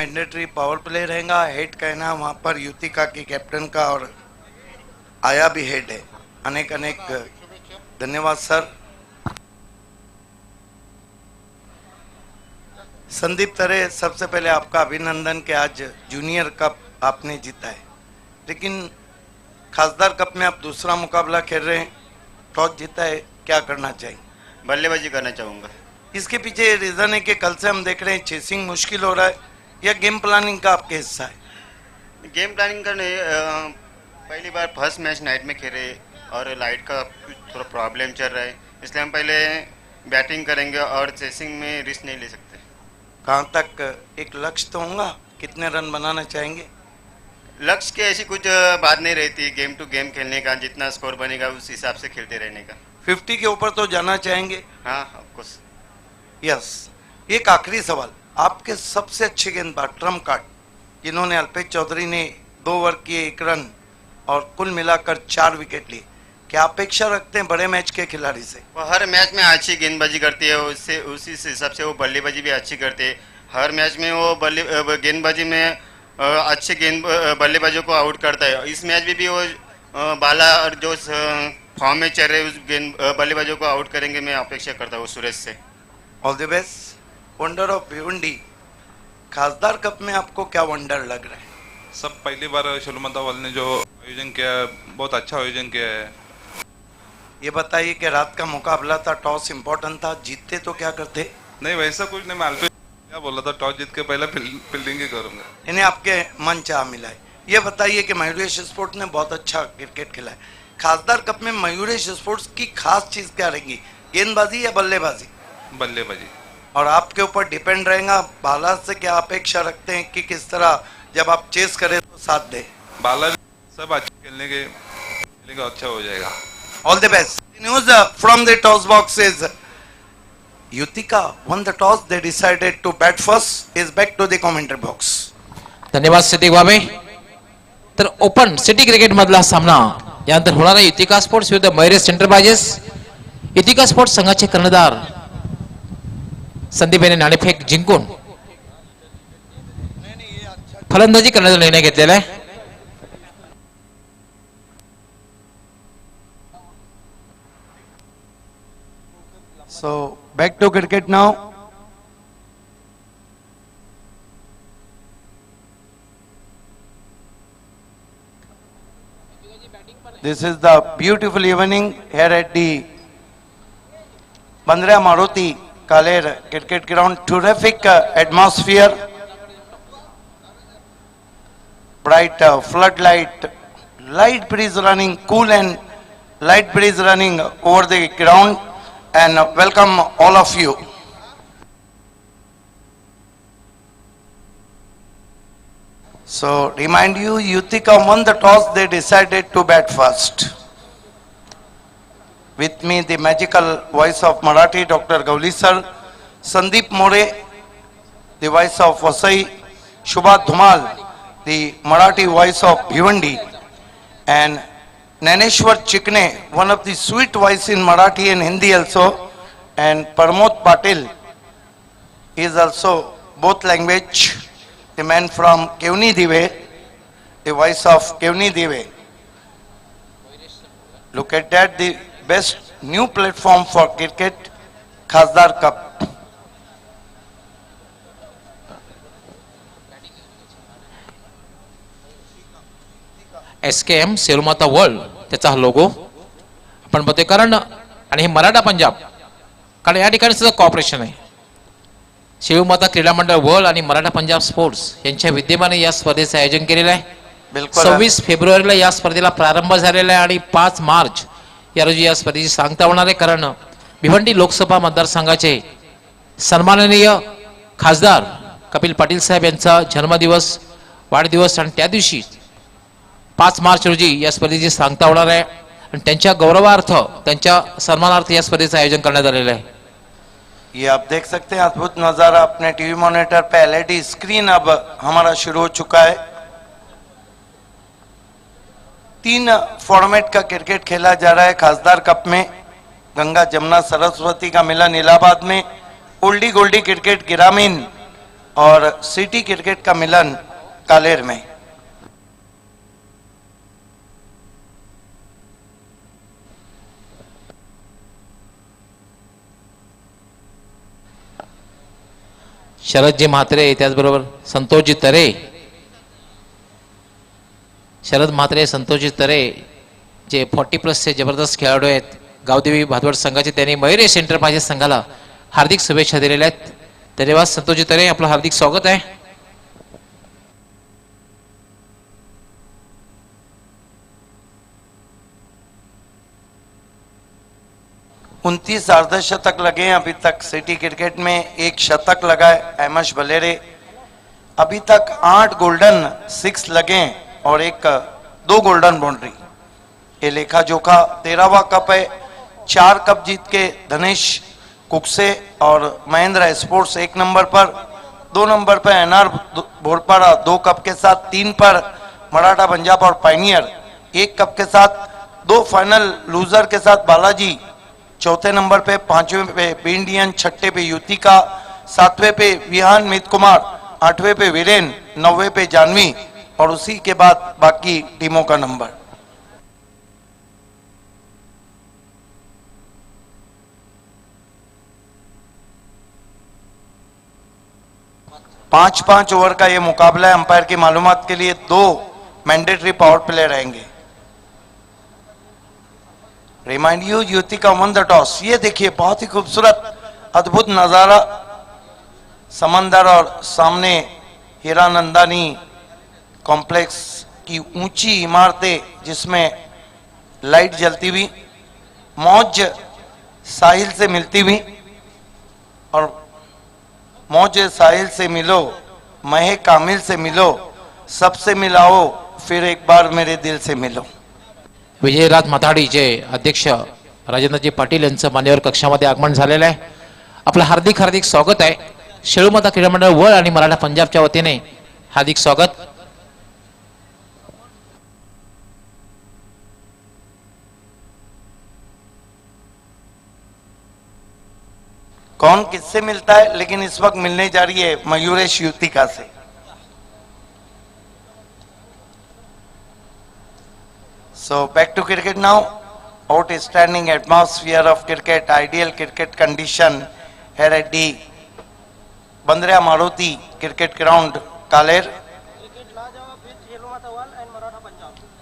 Mandatory power play रहेगा। Head कहना वहां पर युतिका की कैप्टन का, और आया भी हेड है। अनेक अनेक धन्यवाद सर। संदीप तरे, सबसे पहले आपका अभिनंदन कि आज जूनियर कप आपने जीता है, लेकिन खासदार कप में आप दूसरा मुकाबला खेल रहे हैं, टॉस जीता है, क्या करना चाहिए? बल्लेबाजी करना चाहूँगा। इसके पीछे रीजन है कि कल से हम देख रहे हैं चेसिंग मुश्किल हो रहा है, या गेम प्लानिंग का आपके हिस्सा है? गेम प्लानिंग करने पहली बार फर्स्ट मैच नाइट में खेले और लाइट का कुछ थोड़ा प्रॉब्लम चल रहा है, इसलिए हम पहले बैटिंग करेंगे और चेसिंग में रिस्क नहीं ले सकते। कहाँ तक एक लक्ष्य तो होगा, कितने रन बनाना चाहेंगे? लक्ष्य की ऐसी कुछ बात नहीं रहती, गेम टू गेम खेलने का, जितना स्कोर बनेगा उस हिसाब से खेलते रहने का। 50 के ऊपर तो जाना चाहेंगे? हाँ ऑफकोर्स। यस। एक आखिरी सवाल, आपके सबसे अच्छे गेंदबाज ट्रम्प कार्ड, जिन्होंने अल्पेश चौधरी ने 2 ओवर किए 1 रन और कुल मिलाकर 4 विकेट लिए, क्या अपेक्षा रखते हैं बड़े मैच के खिलाड़ी से? वो हर मैच में अच्छी गेंदबाजी करती है, उससे उसी हिसाब से वो बल्लेबाजी भी अच्छी करते हैं। हर मैच में वो गेंदबाजी में अच्छे बल्लेबाजों को आउट करता है। इस मैच में भी वो बाला और जो फॉर्म में चल रहे उस बल्लेबाजों को आउट करेंगे, मैं अपेक्षा करता हूँ सुरेश से। All the best. Wonder of Bhiwandi, खासदार कप में आपको क्या वंडर लग रहा है? सब पहली बार शोलमता वाल ने जो आयोजन किया है, बहुत अच्छा आयोजन किया है। ये बताइए कि रात का मुकाबला था, टॉस इम्पोर्टेंट था, जीतते तो क्या करते? नहीं वैसा कुछ नहीं, मैं अल्पेश क्या बोला था, टॉस जीत के पहले फील्डिंग ही करूंगा। इन्हें आपके मन चाह मिला है। ये बताइए कि मयूरेश स्पोर्ट्स ने बहुत अच्छा क्रिकेट खेला है, खासदार कप में मयूरेश स्पोर्ट्स की खास चीज क्या रहेगी, गेंदबाजी या बल्लेबाजी? बल्लेबाजी। और आपके ऊपर डिपेंड रहेगा, बाला से क्या अपेक्षा रखते हैं कि किस तरह जब आप चेस करें तो साथ दे? बाला सब अच्छे खेलने का अच्छा हो जाएगा। All the best. News from the toss box is Yutika won the toss, they decided to bat first, is back to the commentary box. धन्यवाद सिद्दीक बाबे। तर ओपन सिटी क्रिकेट मधला सामना यानंतर होणार आहे युतिका स्पोर्ट्स विरुद्ध मयुरेश एंटरप्राइजेस। युतिका स्पोर्ट्स संघाचे कर्णधार संदीप यांनी नाणेफेक जिंकून फलंदाजी करण्याचा निर्णय घेतलेला आहे। So back to cricket now. This is the beautiful evening here at the Bandra Maruti Kaler Cricket Ground. Terrific atmosphere, bright floodlight, light breeze running, cool and light breeze running over the ground. And welcome all of you. So remind you, Yutika won the toss, they decided to bat first. With me the magical voice of Marathi, Dr. Gauli sir, Sandeep More, the voice of Vasai, Shubha Dhumal, the Marathi voice of Bhivandi, and Naneshwar Chikne, one of the sweet voice in Marathi and Hindi also, and Pramod Patil is also both language, the man from Kevni Dive, the voice of Kevni Dive. Look at that, the best new platform for cricket, Khasdar Cup. SKM Shelumata world त्याचा हा logo आपण बघतोय, कारण आणि हे मराठा पंजाब, कारण या ठिकाणी सुद्धा कॉपरेशन आहे। शिवमाता क्रीडा मंडळ वर्ल्ड आणि मराठा पंजाब स्पोर्ट्स यांच्या विद्यमाने या स्पर्धेचे आयोजन केलेले आहे। 26 फेब्रुवारीला या स्पर्धेला प्रारंभ झालेला आहे आणि 5 मार्च या रोजी या स्पर्धेची सांगता होणार आहे। कारण भिवंडी लोकसभा मतदारसंघाचे सन्माननीय खासदार कपिल पाटील साहेब यांचा जन्मदिवस, वाढदिवस आणि त्या दिवशी 5 मार्च रोजी या स्पर्धेची सांगता होणार आहे आणि त्यांच्या गौरवार्थ, त्यांच्या सन्मानार्थ या स्पर्धेचं आयोजन करण्यात आलेलं आहे। ये आप देख सकते हैं अद्भुत नजारा अपने टीवी मॉनिटर पे। एलईडी स्क्रीन अब हमारा शुरू हो चुका है। 3 फॉर्मेट का क्रिकेट खेला जा रहा है खासदार कप में। गंगा जमुना सरस्वती का मिलन इलाहाबाद में, ओल्डी गोल्डी क्रिकेट ग्रामीण और सिटी क्रिकेट का मिलन कालेर में। शरदजी म्हात्रे, त्याचबरोबर संतोषजी तरे, शरद म्हात्रे, संतोषजी तरे जे 40+ जबरदस्त खेळाडू आहेत गावदेवी भातवड संघाचे, त्यांनी मयुरेश एंटरप्राइजेस संघाला हार्दिक शुभेच्छा दिलेल्या आहेत. धन्यवाद संतोषजी तरे, आपलं हार्दिक स्वागत आहे. उनतीस अर्धशतक लगे हैं अभी तक सिटी क्रिकेट में, एक शतक लगा है अहमश बलेरे. अभी तक 8 गोल्डन 6 लगे हैं और 2 गोल्डन बाउंड्री. ये लेखा जोखा 13वां कप है. 4 कप जीत के धनेश कुकसे और महेंद्र स्पोर्ट्स 1 नंबर पर, 2 नंबर पर एनआर भोरपाड़ा 2 कप के साथ, 3 पर मराठा पंजाब और पाइनियर 1 कप के साथ, 2 फाइनल लूजर के साथ बालाजी, चौथे नंबर पे, 5वें पे इंडियन, 6ठे पे युतिका, 7वें पे विहान मित कुमार, 8वें पे वीरेन, 9वें पे जानवी और उसी के बाद बाकी टीमों का नंबर. पांच ओवर का ये मुकाबला है. अंपायर की मालूमात के लिए 2 मैंडेटरी पावर प्ले रहेंगे. Remind you, Yutika one the toss. ये देखिए बहुत ही खूबसूरत अद्भुत नजारा, समंदर और सामने हीरानंदानी कॉम्प्लेक्स की ऊंची इमारतें जिसमें लाइट जलती हुई, मौज साहिल से मिलती हुई, और मौज साहिल से मिलो, महे कामिल से मिलो, सबसे मिलाओ, फिर एक बार मेरे दिल से मिलो. विजयराज माथाडीचे अध्यक्ष राजेंद्रजी पाटील यांचं मान्यवर कक्षामध्ये आगमन झालेलं आहे. आपलं हार्दिक हार्दिक स्वागत आहे. शेळूमाता क्रीडा मंडळ वळ आणि मराठा पंजाबच्या वतीने हार्दिक स्वागत. कौन किससे मिलता है, लेकिन इस वक्त मिलने जा रही है मयूरेश युतिका से. So back to cricket now. Outstanding atmosphere of cricket, ideal cricket condition here at the Bandria Maruti Cricket Ground, Kaler.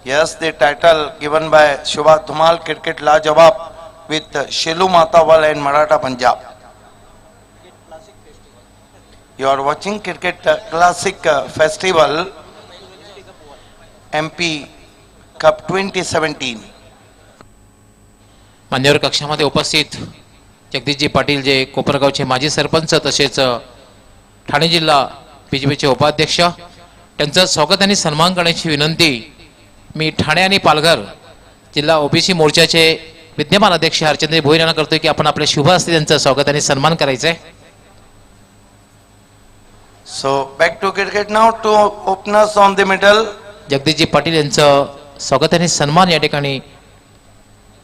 Yes, the title given by Shubha Dhumal, Cricket La Jawab with Shelu Matawal and Maratha Punjab. You are watching Cricket Classic Festival MP cup 2017. मान्यवर कक्षामध्ये उपस्थित जगदीशजी पाटील जे कोपरगावचे माजी सरपंच तसेच ठाणे जिल्हा बीजेपीचे उपाध्यक्ष, त्यांचं स्वागत आणि सन्मान करण्याची विनंती मी ठाणे आणि पालघर जिल्हा ओबीसी मोर्चाचे विद्यमान अध्यक्ष हरचंद्र भोईर यांना करतोय की आपण आपल्या शुभ हस्ते त्यांचं स्वागत आणि सन्मान करायचं आहे. So back to cricket now. 2 openers on the middle. Jagdishji Patil यांचं स्वागत आणि सन्मान या ठिकाणी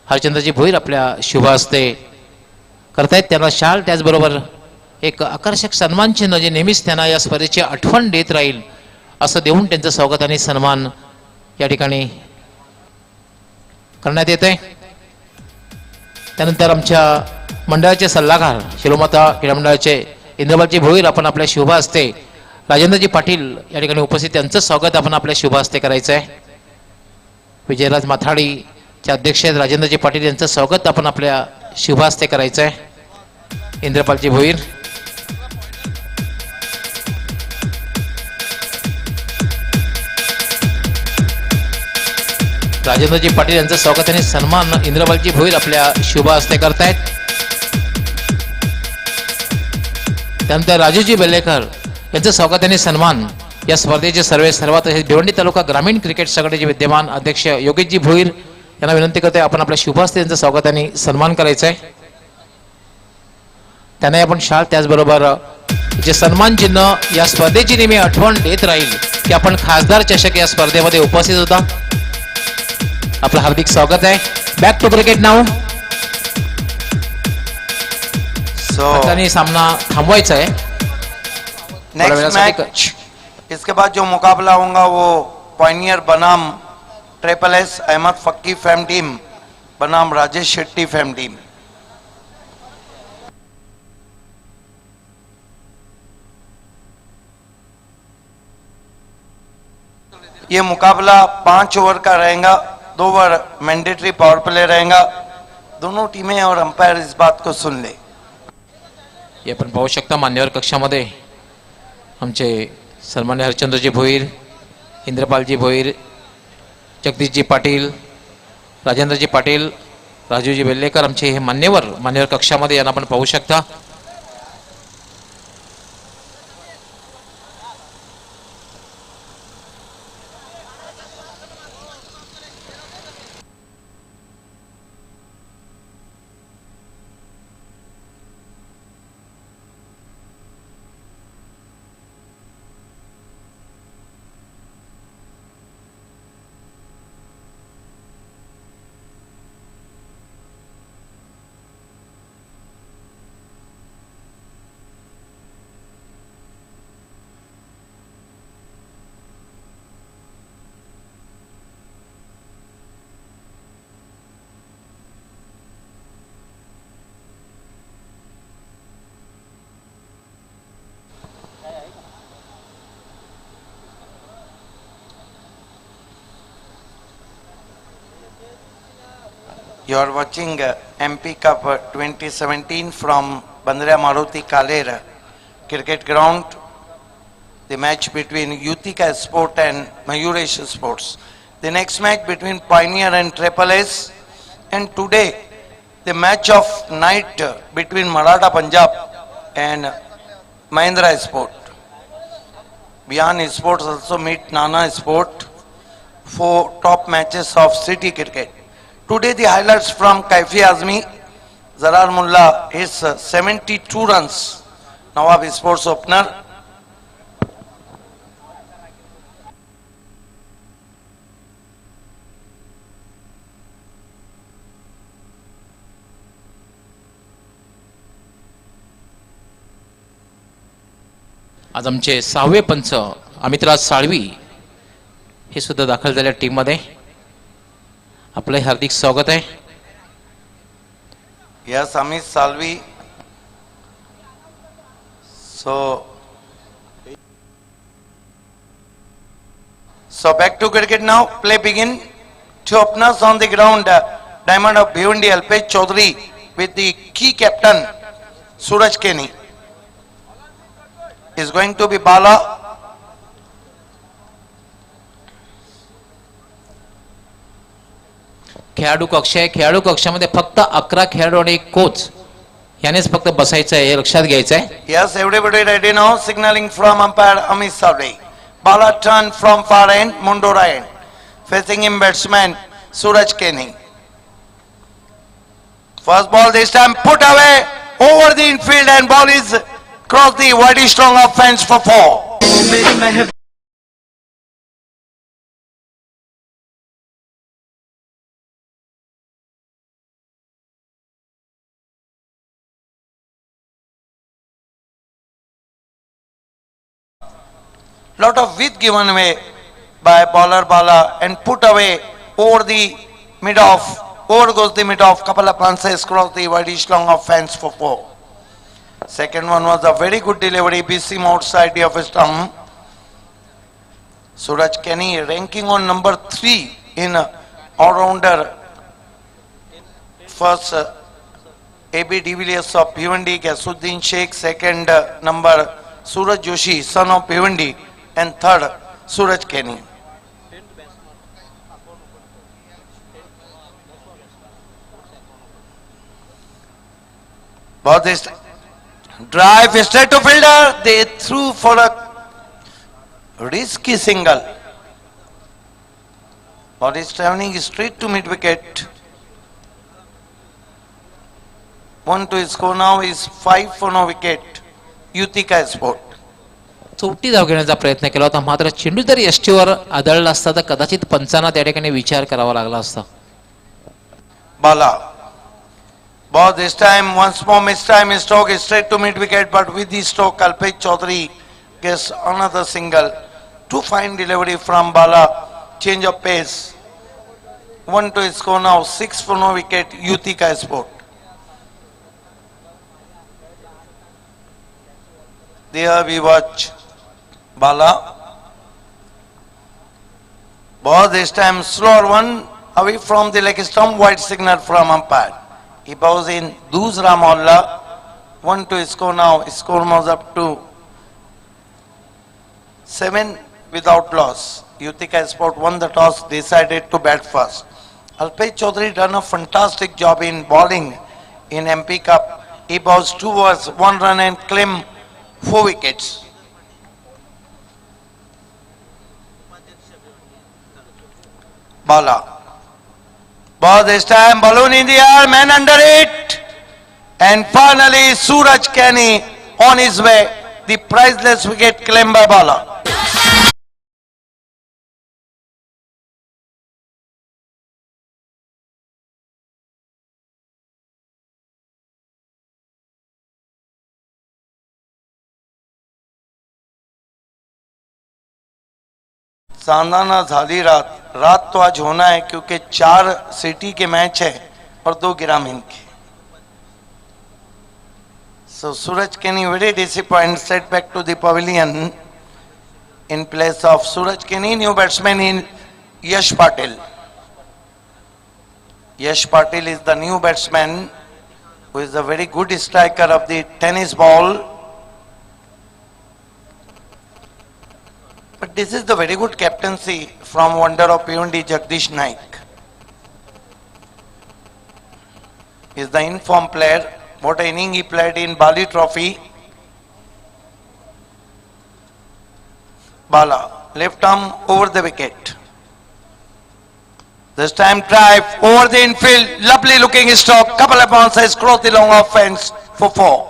हरचंद्रजी भोईर आपल्या शुभ हस्ते करतायत. त्यांना शाल, त्याचबरोबर एक आकर्षक सन्मान चिन्ह जे नेहमीच त्यांना या स्पर्धेची आठवण देत राहील असं देऊन त्यांचं स्वागत आणि सन्मान या ठिकाणी करण्यात येत आहे. त्यानंतर आमच्या मंडळाचे सल्लागार शिरोमाता क्रीडा मंडळाचे इंद्रबालजी भोईर आपण आपल्या शुभ हस्ते, राजेंद्रजी पाटील या ठिकाणी उपस्थित, त्यांचं स्वागत आपण आपल्या शुभ हस्ते करायचं आहे. विजयराज माथाडीचे अध्यक्ष आहेत राजेंद्रजी पाटील, यांचं स्वागत आपण आपल्या शुभ हस्ते करायचं आहे. इंद्रपालजी भोईर. राजेंद्रजी पाटील यांचं स्वागत आणि सन्मान इंद्रपालजी भोईर आपल्या शुभ हस्ते करतायत. त्यानंतर राजूजी बेल्लेकर यांचं स्वागत आणि सन्मान या स्पर्धेचे सर्वात भिवंडी तालुका ग्रामीण क्रिकेट संघटनेचे विद्यमान अध्यक्ष योगेशजी भोईर यांना विनंती करते आपण आपल्या शुभ हस्ते यांचं स्वागत आणि सन्मान करायचं आहे. त्यांना आपण शाल, त्याचबरोबर जे सन्मान चिन्ह या स्पर्धेची नेहमी आठवण देत राहील की आपण खासदार चषक या स्पर्धेमध्ये उपस्थित होता. आपलं हार्दिक स्वागत आहे. बॅक टू क्रिकेट नाव. So सामना थांबवायचा आहे. थोड्या नेक्स्ट वेळासाठी मैच इसके बाद जो मुकाबला होगा वो पायनियर बनाम ट्रिपल एस अहमद फक्की फैम टीम बनाम राजेश शेट्टी फैम टीम। ये मुकाबला 5 ओवर का रहेगा, 2 ओवर मैंडेटरी पावर प्ले रहेगा। दोनों टीमें और अंपायर इस बात को सुन ले। हे आपण पाहू शकता मान्यवर कक्षामध्ये आमचे सन्मान्य हरचंद्रजी भोईर, इंद्रपालजी भोईर, जगदीशजी पाटील, राजेंद्रजी पाटील, राजूजी बेल्लेकर आमचे हे मान्यवर कक्षामध्ये यांना आपण पाहू शकता। You are watching MP Cup 2017 from Bandra Maruti Kalera cricket ground. The match between Yutika Sport and Mayuresh Sports. The next match between Pioneer and Triple S. And today, the match of night between Maratha Punjab and Mahindra Sport. Beyond Sports also meet Nana Sport. 4 top matches of city cricket. Today the highlights from Kaifi Azmi, Zarar Mullah, his 72 runs, Nawab Sports opener. आज आमचे 6वे पंच अमितराज साळवी हे सुद्धा दाखल झाल्या team मध्ये। आपले हार्दिक स्वागत आहे। Yes, Amit Salvi. So back to cricket now. Play begin. 2 openers on the ground. Diamond of Bhiwandi, Alpesh Chaudhary with the key captain Suraj Keni. Is going to be Bala. खेळाडू कक्ष आहे। खेळाडू कक्षामध्ये फक्त 11 खेळाडू आणि 1 कोच यानेच फक्त बसायचं आहे, हे लक्षात घ्यायचं आहे। Yes, everybody ready now. Signaling from umpire Amit Salvi. Bala turn from far end, Mundora end. Facing him batsman Suraj Keni. First ball this time put away over the infield and ball is crossed the wide strong of fence for 4. Lot of width given away by bowler Bala and put away over the mid off. Over goes the mid off. Couple of punches cross the wide long of fence for 4. Second one was a very good delivery. BC outside the of stump. Suraj Keni ranking on number 3 in all-rounder. First AB de Villiers of Bhiwandi, Gasuddin Sheikh. Second number Suraj Joshi, son of Bhiwandi. And third, Suraj Keni. But this drive straight to fielder, they threw for a risky single. But is traveling straight to mid wicket. 1 to score now is 5 for no wicket. Yutika Sport. चौथी धाव घेण्याचा प्रयत्न केला होता, मात्र चेंडू जर यष्टीवर आदळला असता तर कदाचित पंचांना त्या ठिकाणी विचार करावा लागला असता। Bala. Ball this time, once more miss time, stroke straight to mid wicket, but with the stroke, Alpesh Chaudhary gets another single. Two fine delivery from Bala. Change of pace. 1 to score now. 6 for no wicket. Yutika Sport. There we watch Bala. Ball this time slower one away from the leg stump. White signal from umpire. He bows in Dusra Mohalla. 1 to score now. Score moves up to 7 without loss. Yutika Sport won the toss, decided to bat first. Alpesh Chaudhary done a fantastic job in bowling in MP Cup. He bows 2 overs, 1 run and claim 4 wickets. Bala. Ball this time, balloon in the air, man under it. And finally Suraj Kenny on his way. The priceless wicket claimed by Bala. सालाना झाली रात रात तो आज होना है क्योंकि 4 city के match है और 2 ग्रामीण के. So Suraj Kenny very disappointed, set back to the pavilion. In place of Suraj Kenny, new batsman in Yash Patil. Yash Patil is the new batsman who is a very good striker of the tennis ball. But this is the very good captaincy from wonder of Bhiwandi, Jagdish Naik. He is the informed player. What an inning he played in Bali Trophy. Bala, left arm over the wicket. This time drive over the infield. Lovely looking stroke. Couple of bounces cross the long off fence for 4.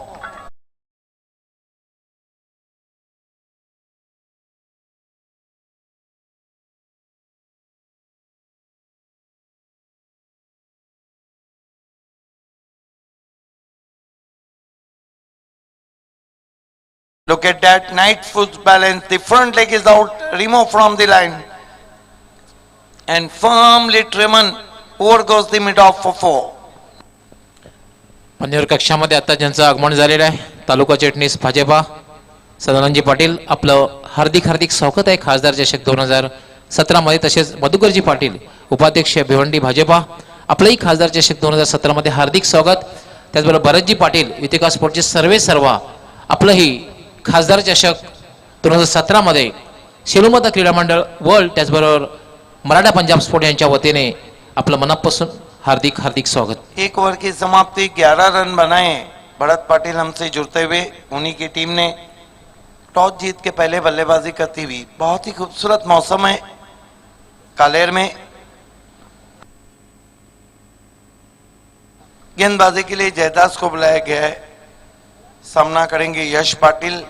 Look at that, night foot balance. The front leg is out, removed from the line. And firmly trimmed, over goes the mid off for 4. मान्यवर कक्षामध्ये आता ज्यांचं आगमन झालेलं आहे तालुका चिटणीस भाजपा सदानंदजी पाटील आपलं हार्दिक हार्दिक स्वागत आहे खासदार चषक 2017 मध्ये. तसेच मधुकरजी पाटील उपाध्यक्ष भिवंडी भाजपा आपलंही खासदार चषक 2017 मध्ये हार्दिक स्वागत. त्याचबरोबर भरतजी पाटील युतिका स्पोर्टचे सर्व आपलंही खासदार चषक 2017 मध्ये शेलूमाता क्रीडा मंडळ वर्ल्ड त्याचबरोबर मराठा पंजाब स्पोर्ट यांच्या वतीने आपलं मनापासून हार्दिक हार्दिक स्वागत. 1 ओवर की समाप्ति 11 रन बनाए. भरत पाटिल हमसे जुड़ते हुए उन्हीं की टीम ने टॉस जीत के पहले बल्लेबाजी करती हुई. बहुत ही खूबसूरत मौसम है कालेर में. गेंदबाजी के लिए जयदास को बुलाया गया है. सामना करेंगे यश पाटिल.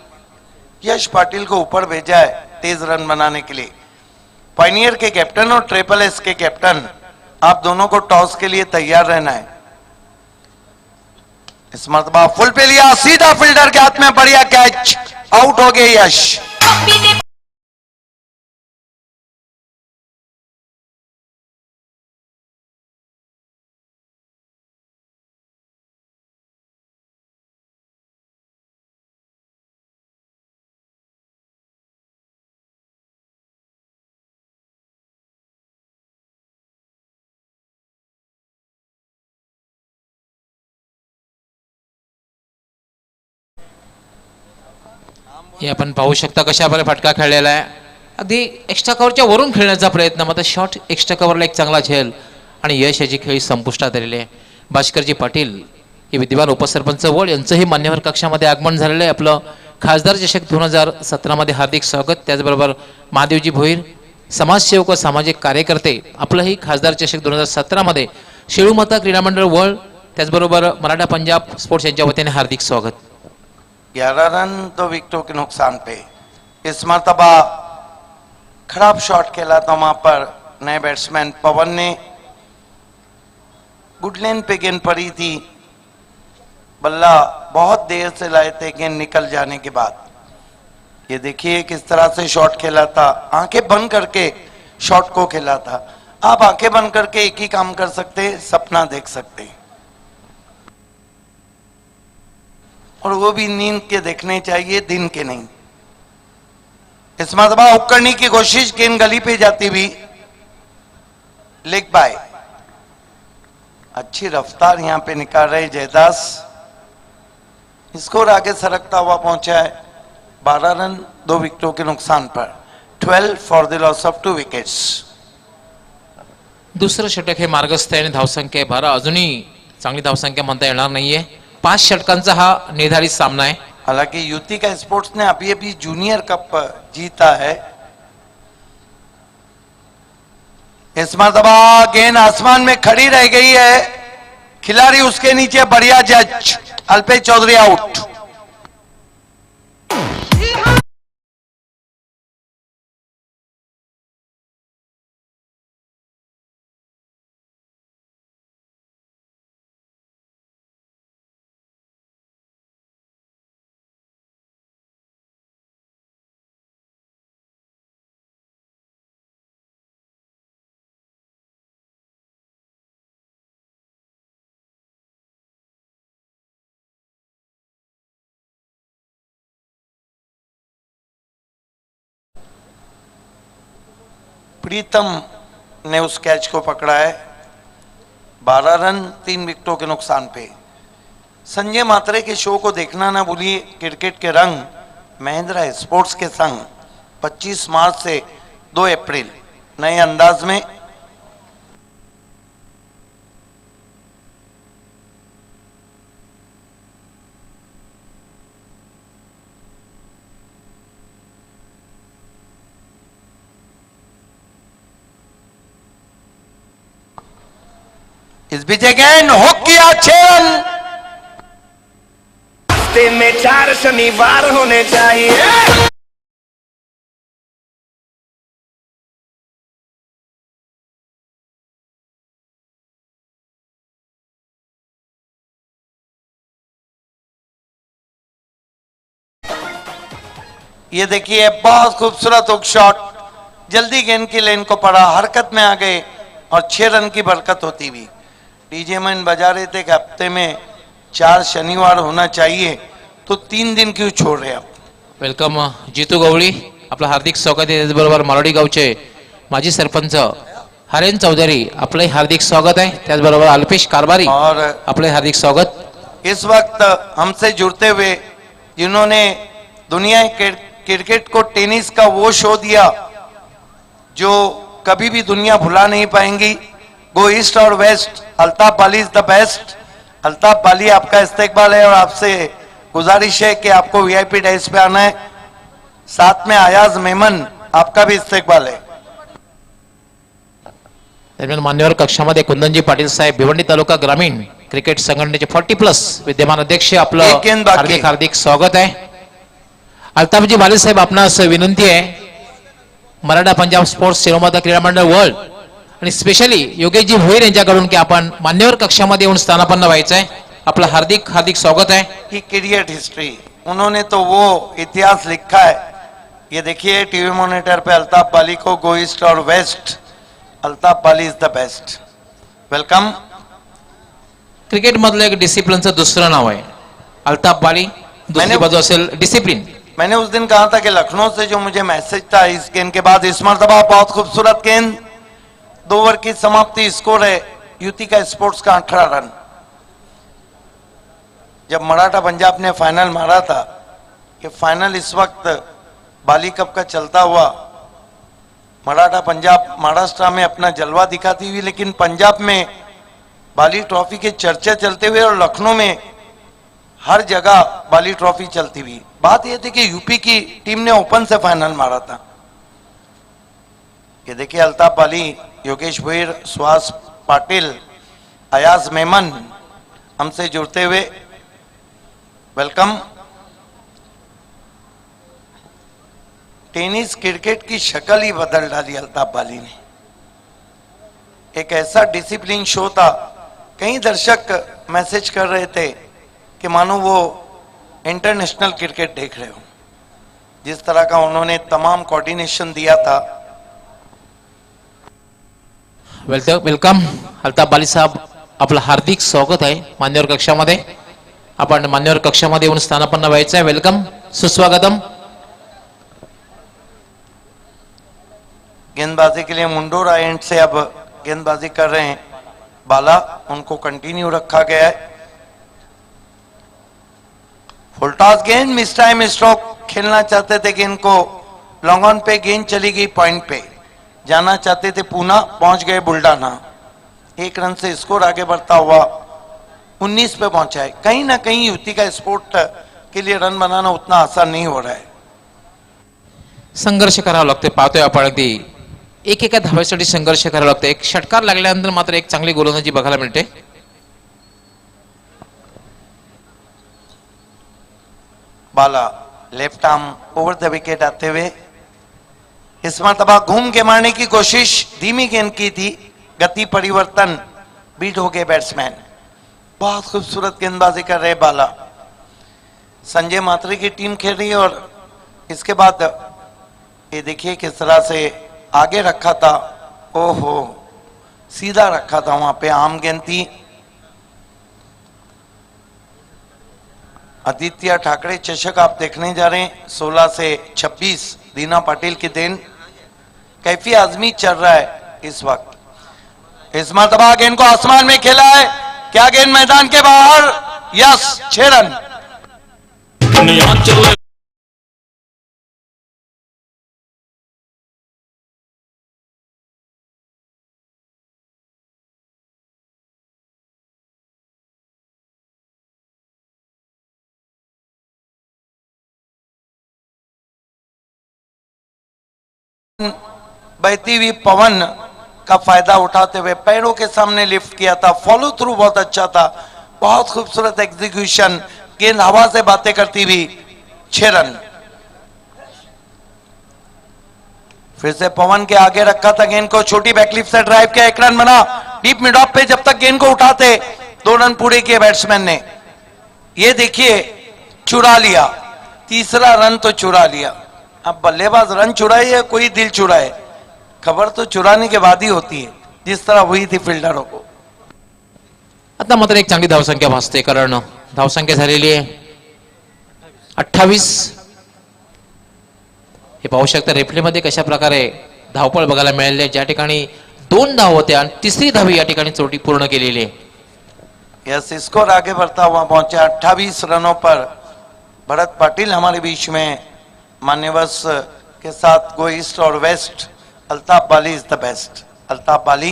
यश पाटिल को ऊपर भेजा है तेज रन बनाने के लिए. पायनियर के कैप्टन और ट्रिपल एस के कैप्टन, आप दोनों को टॉस के लिए तैयार रहना है. इस मरतबा फुल पे लिया, सीधा फील्डर के हाथ में, बढ़िया कैच, आउट हो गए यश. हे आपण पाहू शकता कशा प्रकारे फटका खेळलेला आहे. अगदी एक्स्ट्रा कव्हरच्या वरून खेळण्याचा प्रयत्न, मात्र शॉर्ट एक्स्ट्रा कव्हरला एक चांगला झेल आणि यश याची खेळी संपुष्टात आलेली आहे. भास्करजी पाटील हे विद्यमान उपसरपंच वड यांचंही मान्यवर कक्षामध्ये आगमन झालेलं आहे. आपलं खासदार चषक 2017 मध्ये हार्दिक स्वागत. त्याचबरोबर महादेवजी भोईर समाजसेवक व सामाजिक कार्यकर्ते आपलंही खासदार चषक 2017 मध्ये शेळूमाता क्रीडा मंडळ वर्ल्ड त्याचबरोबर मराठा पंजाब स्पोर्ट्स यांच्या वतीने हार्दिक स्वागत. 11 रन 2 विकेटों के नुकसान पे. इस मरतबा खराब शॉट खेला था वहां पर नए बैट्समैन पवन ने. गुडलैन पे गेंद पड़ी थी, बल्ला बहुत देर से लाए थे गेंद निकल जाने के बाद. ये देखिए किस तरह से शॉट खेला था, आंखें बंद करके शॉट को खेला था। आप आंखें बंद करके एक ही काम कर सकते हैं, सपना देख सकते हैं, और वो भी नींद के देखने चाहिए, दिन के नहीं। इस मरतबा हुक करने की कोशिश, गेंद गली पे जाती हुई लेग बाय। अच्छी रफ्तार यहां पे निकाल रहे जयदास। स्कोर आगे सरकता हुआ पहुंचा है 12 रन 2 विकेटों के नुकसान पर। 12 for the loss of 2 wickets. दुसरं षटक हे मार्गस्थ आहे आणि धावसंख्या आहे 12. अजूनही चांगली धावसंख्या म्हणता येणार नाहीये. 5 षटकांचा हा निर्धारित सामना आहे. हालांकि युति का स्पोर्ट्स ने अभी अभी जूनियर कप जीता है। इस मरतबा गेंद आसमान में खड़ी रह गई है, खिलाड़ी उसके नीचे, बढ़िया जज। अल्पेश चौधरी आउट। प्रीतम ने उस कैच को पकड़ा है। 12 रन 3 विकेटों के नुकसान पे। संजय मात्रे के शो को देखना ना भूलिए, क्रिकेट के रंग महिंद्रा स्पोर्ट्स के संग 25 मार्च से 2 अप्रैल नए अंदाज में। इस बीच अगेन हुक किया 6 रन। हफ्ते में 4 शनिवार होने चाहिए। ये देखिए बहुत खूबसूरत हुक शॉट, जल्दी गेंद की लेन को पड़ा, हरकत में आ गए और 6 रन की बरकत होती हुई। डीजे मैन बजा रहे थे कि हफ्ते में 4 शनिवार होना चाहिए, तो 3 दिन क्यों छोड़ रहे आप? वेलकम जितू गवळी, आपलं हार्दिक स्वागत आहे. त्याचबरोबर मारोडी गावचे माजी सरपंच हरेन चौधरी, आपले हार्दिक स्वागत आहे. त्याचबरोबर अल्पेश कारभारी, और आपले हार्दिक स्वागत. इस वक्त हमसे जुड़ते हुए जिन्होंने दुनिया के क्रिकेट को टेनिस का वो शो दिया जो कभी भी दुनिया भुला नहीं पाएंगी, गो ईस्ट और west, Altaf Bali is the best. Altaf Bali, आपका इस्तेकबाल है और आपसे गुजारिश है कि आपको वीआईपी डेस्क पे आना है। साथ में अयाज मेमन, आपका भी इस्तेकबाल है। दरम्यान मान्यवर कक्षामध्ये कुंदनजी पाटील साहेब, भिवंडी तालुका ग्रामीण क्रिकेट संघटनेचे 40+ विद्यमान अध्यक्ष, आपलं एक गेंद बाकी. हार्दिक हार्दिक स्वागत आहे. अल्ताफजी बाले साहेब, आपणास विनंती आहे, मराठा पंजाब स्पोर्ट्स शिरोमता क्रीडा मंडळ वर्ल्ड आणि स्पेशली योगेशजी भोईर यांच्याकडून की आपण मान्यवर कक्षामध्ये येऊन स्थानापन्न व्हायचं आहे. आपलं हार्दिक हार्दिक स्वागत आहे. की क्रिकेट हिस्ट्री, उन्होंने तो वो इतिहास लिखा है। ये देखिए टीवी मॉनिटर पे अल्ताफ बाली को गो ईस्ट और west, Altaf Bali is the best. Welcome. Cricket मधलं एक डिसिप्लिनचं दुसरं नाव आहे अल्ताफ बाली, दुसरी मैंने- बाजू असेल डिसिप्लिन. मैंने उस दिन कहा था कि लखनऊ से जो मुझे मैसेज था इस गेंद के बाद, इस मरतबा बहुत खूबसूरत गेंद, 2 ओवर की समाप्ति, स्कोर है युति का स्पोर्ट्स का 18 रन। जब मराठा पंजाब ने फाइनल मारा था, कि फाइनल इस वक्त बाली कप का चलता हुआ, मराठा पंजाब महाराष्ट्र में अपना जलवा दिखाती हुई, लेकिन पंजाब में बाली ट्रॉफी के चर्चा चलते हुए और लखनऊ में हर जगह बाली ट्रॉफी चलती हुई। बात यह थी कि यूपी की टीम ने ओपन से फाइनल मारा था। ये देखिए अल्ताफ बाली, योगेश भोईर, सुहास पाटिल, अयाज मेमन हमसे जुड़ते हुए, वेलकम। टेनिस क्रिकेट की शक्ल ही बदल डाली अल्ताफ बाली ने। एक ऐसा डिसिप्लिन शो था, कई दर्शक मैसेज कर रहे थे कि मानो वो इंटरनेशनल क्रिकेट देख रहे हो। जिस तरह का उन्होंने तमाम कोऑर्डिनेशन दिया था। वेलकम अल्ताफ बाली साहेब, आपलं हार्दिक स्वागत आहे मान्यवर कक्षामध्ये. आपण मान्यवर कक्षामध्ये येऊन स्थानापन्न व्हायचं आहे. वेलकम, सुस्वागतम. गेंदबाजी के लिए मुंडोरा एंड से अब गेंदबाजी कर रहे हैं बाला, उनको कंटिन्यू रखा गया है. फुल टॉस गेंद, मिस टाइम स्ट्रोक. खेलना चाहते थे गेंद को लॉन्ग ऑन पे, गेंद चली गई पॉइंट पे. जाना चाहते थे पूना, पहुंच गए बुल्डाना. 1 रन से स्कोर आगे बढ़ता हुआ 19 पे पहुंचा है. कहीं ना कहीं युति का स्पोर्ट के लिए रन बनाना उतना आसान नहीं हो रहा है. संघर्ष करावा लागते. पाहतोय आपण अगदी एकेका धावेसाठी संघर्ष करावा लागतो. एक षटकार लागल्यानंतर मात्र एक चांगली गोलंदाजी बघायला मिळते. Bala left arm over the wicket आते हुए इस मरतबा घूम के मारने की कोशिश, धीमी गेंद की थी. गति परिवर्तन, बीट हो गए बैट्समैन. बहुत खूबसूरत गेंदबाजी कर रहे बाला. संजय मात्री की टीम खेल रही है और इसके बाद ये देखिए किस तरह से आगे रखा था. ओहो, सीधा रखा था, वहां पे आम गेंद थी. आदित्य ठाकरे चषक आप देखने जा रहे हैं. 16 से 26 दीना पाटिल की देन. कैफी आजमी चल रहा है इस वक्त. इस मरतबा गेंद को आसमान में खेला है. क्या गेंद मैदान के बाहर? Yes, 6 run. बहती हुई पवन का फायदा उठाते हुए पैरों के सामने लिफ्ट किया था. फॉलो थ्रू बहुत अच्छा था. बहुत खूबसूरत एग्जीक्यूशन. गेंद हवा से बातें करती हुई 6 रन. फिर से पवन के आगे रखा था गेंद को. छोटी बैकलिप से ड्राइव किया, 1 रन बना. डीप मिड ऑफ पे जब तक गेंद को उठाते 2 रन पूरे किए बैट्समैन ने. ये देखिए, चुरा लिया. तीसरा रन तो चुरा लिया. अब बल्लेबाज रन चुराए या कोई दिल चुराए, खबर तो चुराने के बाद ही होती है, जिस तरह हुई थी फिल्डरों को. आता मात्र एक चांगली धावसंख्या भासते, कारण धावसंख्या झालेली आहे 28. हे पाहू शकता रिप्लेमध्ये कशा प्रकारे धावपळ बघायला मिळाली आहे. ज्या ठिकाणी 2 धाव होत्या आणि तिसरी धाव या ठिकाणी चोटी पूर्ण केलेली आहे. यस, स्कोर आगे बढ़ता हुआ पहुंचे 28 रनों पर. भरत पाटिल हमारे बीच में. मान्यवस के साथ गो ईस्ट और west. Altaf Bali is the best. Altaf Bali.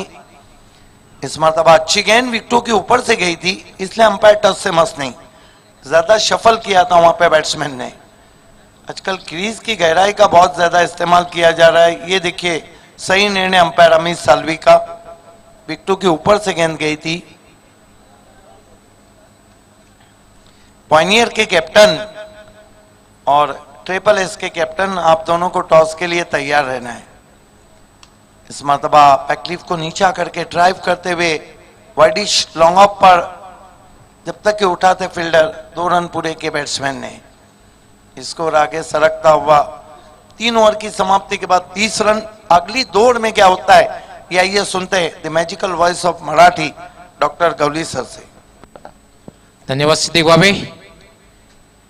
इस मरतबा अच्छी गेंद विकेटों के ऊपर से गई थी, इसलिए अंपायर टच से मस नहीं. ज्यादा शफल किया था वहां पे बैट्समैन ने. आजकल क्रीज की गहराई का बहुत ज्यादा इस्तेमाल किया जा रहा है. ये देखिए, सही निर्णय अंपायर अमित सालवी का. विकेटों के ऊपर से गेंद गई थी. पॉइनियर के कैप्टन और ट्रिपल एस के कैप्टन, आप दोनों को टॉस के लिए तैयार रहना है. इस मरतबा पैकलिफ को नीचा करके ड्राइव करते हुए वाइडिश लॉन्ग ऑफ पर जब तक कि उठाते फील्डर 2 रन पूरे के बैट्समैन ने. स्कोर आगे सरकता हुआ 3 ओवर की समाप्ति के बाद 30 रन. अगली दौड़ में क्या होता है ये आइए सुनते हैं the magical voice of Marathi doctor Gawali sir से. धन्यवाद सिद्दीक बाबे.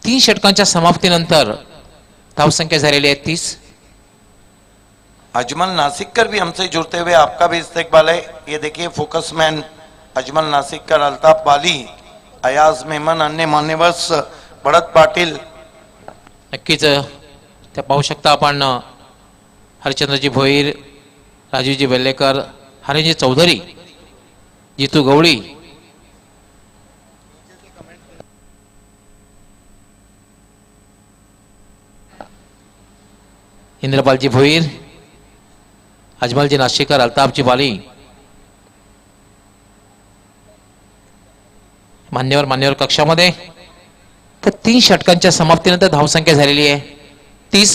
3 षटकांच्या समाप्तीनंतर धावसंख्या झालेली आहे 30. अजमल नासिककर भी हमसे जुड़ते हुए आपका भी इस्तेकबाल है. ये देखिए फोकस मैन अजमल नासिककर, अल्ताफ बाली, अयाज मेमन, अन्य मान्यवस, भरत पाटिल. नक्कीच त्या पाहू शकता आपण हरिचंद्रजी भोईर, राजूजी वेल्लेकर, हरिजी चौधरी, जितू गवळी, इंद्रपालजी भोईर, अजमलजी नाशिकर, अल्ताफजी बाली. मान्यवर कक्षामध्ये तर 3 षटकांच्या समाप्तीनंतर धावसंख्या झालेली आहे 30.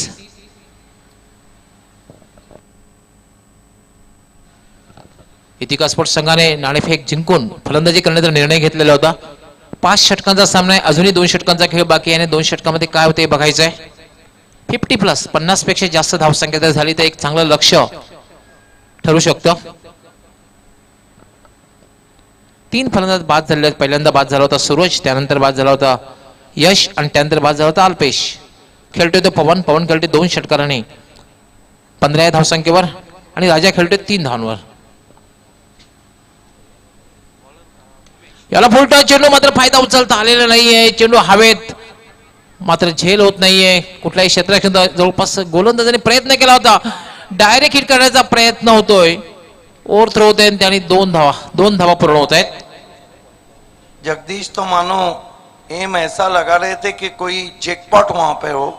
इतिका स्पोर्ट्स संघाने नाणेफेक जिंकून फलंदाजी करण्याचा निर्णय घेतलेला होता. 5 षटकांचा सामना आहे. अजूनही 2 षटकांचा खेळ बाकी आहे आणि 2 षटकांमध्ये काय होते बघायचं आहे. 50+ 50 जास्त धावसंख्या जर झाली तर एक चांगलं लक्ष ठरू शकतं. 3 फलंदाज बाद झाले. पहिल्यांदा बाद झाला होता सूरज, त्यानंतर बाद झाला होता यश आणि त्यानंतर बाद झाला होता अल्पेश. खेळतोय तो पवन खेळतोय 2 षटकाराने 15 या धावसंख्येवर आणि राजा खेळतोय 3 धावांवर. याला फुलटॉस चेंडू मात्र फायदा उचलता आलेला नाहीये. चेंडू हवेत मात्र झेल होत नाहीये. कुठल्याही क्षेत्ररक्षण जवळपास गोलंदाजाने प्रयत्न केला होता, डायरेक्ट हिट करण्याचा प्रयत्न होतोय. ओव्हर थ्रो होते आणि त्याने 2 धावा पूर्ण होत आहेत. जगदीश तो मानो एम ऐसा लगा रहे थे कि कोई जैकपॉट वहां पे हो.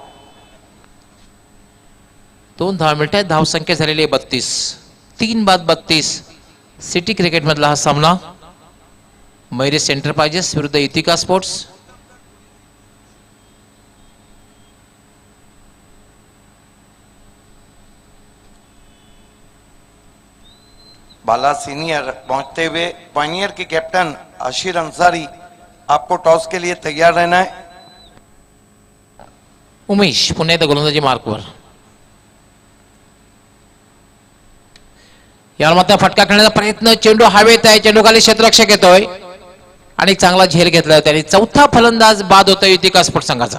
2 धावा मिळत आहेत. धावसंख्या झालेली आहे 32. 3 बाद 32. सिटी क्रिकेट मधला हा सामना मैरी एंटरप्राइजेस विरुद्ध इथिका स्पोर्ट्स. बाला सीनियर पहुंचते हुए पानियर के कैप्टन आशिर अंसारी, आपको टॉस के लिए तैयार रहना है. उमेश पुन्हा एकदा गोलंदाजी मार्कवर. याला मात्र फटका खेळण्याचा प्रयत्न. चेंडू हवेत आहे. चेंडू खाली क्षेत्ररक्षक येतोय आणि चांगला झेल घेतला त्याने. 4था फलंदाज बाद होतोय इथिका स्पोर्ट्स संघाचा.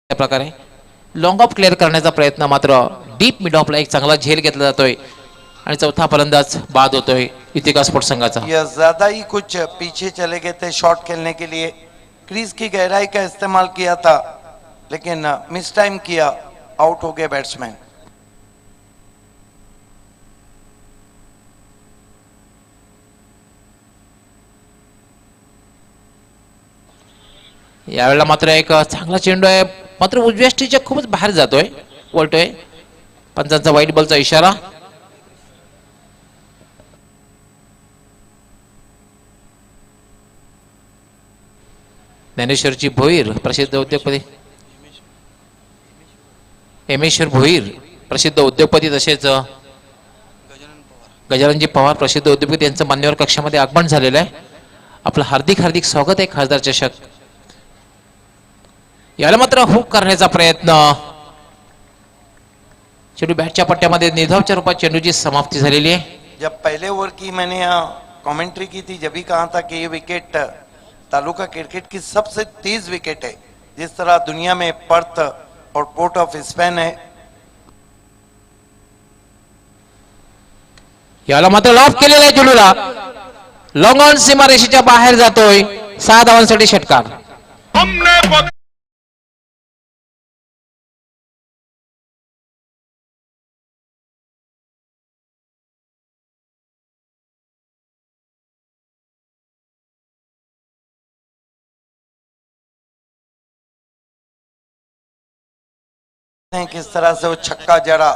प्रकारे लॉंग ऑफ क्लिअर करण्याचा प्रयत्न, मात्र डीप मिड ऑफला एक चांगला झेल घेतला जातोय आणि 4था फलंदाज बाद होतोय इथिका स्पोर्ट्स संघाचा. यह ज्यादा ही कुछ पीछे चले गए थे शॉट खेलने के लिए. क्रीज की गहराई का इस्तेमाल किया था लेकिन मिस टाइम किया, आउट हो गए बैट्समैन. यावेळेला मात्र एक चांगला चेंडू आहे, मात्र उजव्या स्टीच्या खूपच बाहेर जातोय, वळतोय. पंचांचा वाईट बॉलचा इशारा. ज्ञानेश्वरची भोईर प्रसिद्ध उद्योगपती, हेमेश्वर भोईर प्रसिद्ध उद्योगपती, तसेच गजाननजी पवार प्रसिद्ध उद्योगपती यांचं मान्यवर कक्षामध्ये आगमन झालेलं आहे. आपलं हार्दिक हार्दिक स्वागत आहे खासदार चषक. याला मात्र हुक करण्याचा प्रयत्न. चेंडू बॅटच्या पट्ट्यामध्ये निधावच्या रूपात चेंडूची समाप्ती झालेली आहे. जब पहले ओवर की मैंने यहाँ कमेंट्री की थी, जब भी कहा था कि ये विकेट तालुका क्रिकेट की सबसे तेज विकेट है. जिस तरह दुनिया में पर्थ और पोर्ट ऑफ स्पेन है. याला मात्र लॉफ केलेला आहे चेंडूला. लॉंग ऑन सीमारेषेच्या बाहेर जातोय. 6 धावांसाठी षटकार. किस तरह से वो छक्का जड़ा,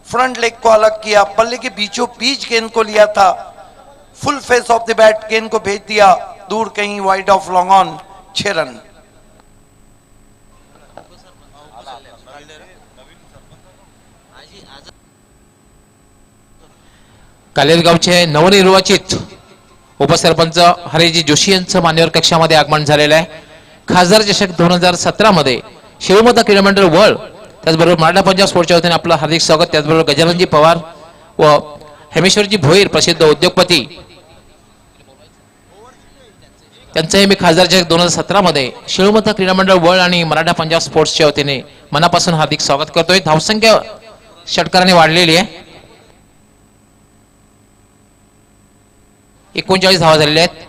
फ्रंट लेग को अलग किया, बल्ले के बीचों बीच गेंद को लिया था, full face of the bat गेंद को भेज दिया दूर कहीं wide of long on. 6 run. कालेजगावचे नवनिर्वाचित उपसरपंच हरिजी जोशी यांचं मान्यवर कक्षामध्ये आगमन झालेलं आहे. खासदार चषक 2017 मध्ये शिवमता क्रीडा मंडळ वळ, त्याचबरोबर मराठा पंजाब स्पोर्ट्सच्या वतीने आपलं हार्दिक स्वागत. त्याचबरोबर गजाननजी पवार व हेमेश्वरजी भोईर प्रसिद्ध उद्योगपती त्यांचंही मी खासदार चषक 2017 मध्ये शिवमता क्रीडा मंडळ वळ आणि मराठा पंजाब स्पोर्ट्सच्या वतीने मनापासून हार्दिक स्वागत करतोय. धावसंख्या षटकाराने वाढलेली आहे. 39 धावा झालेल्या आहेत.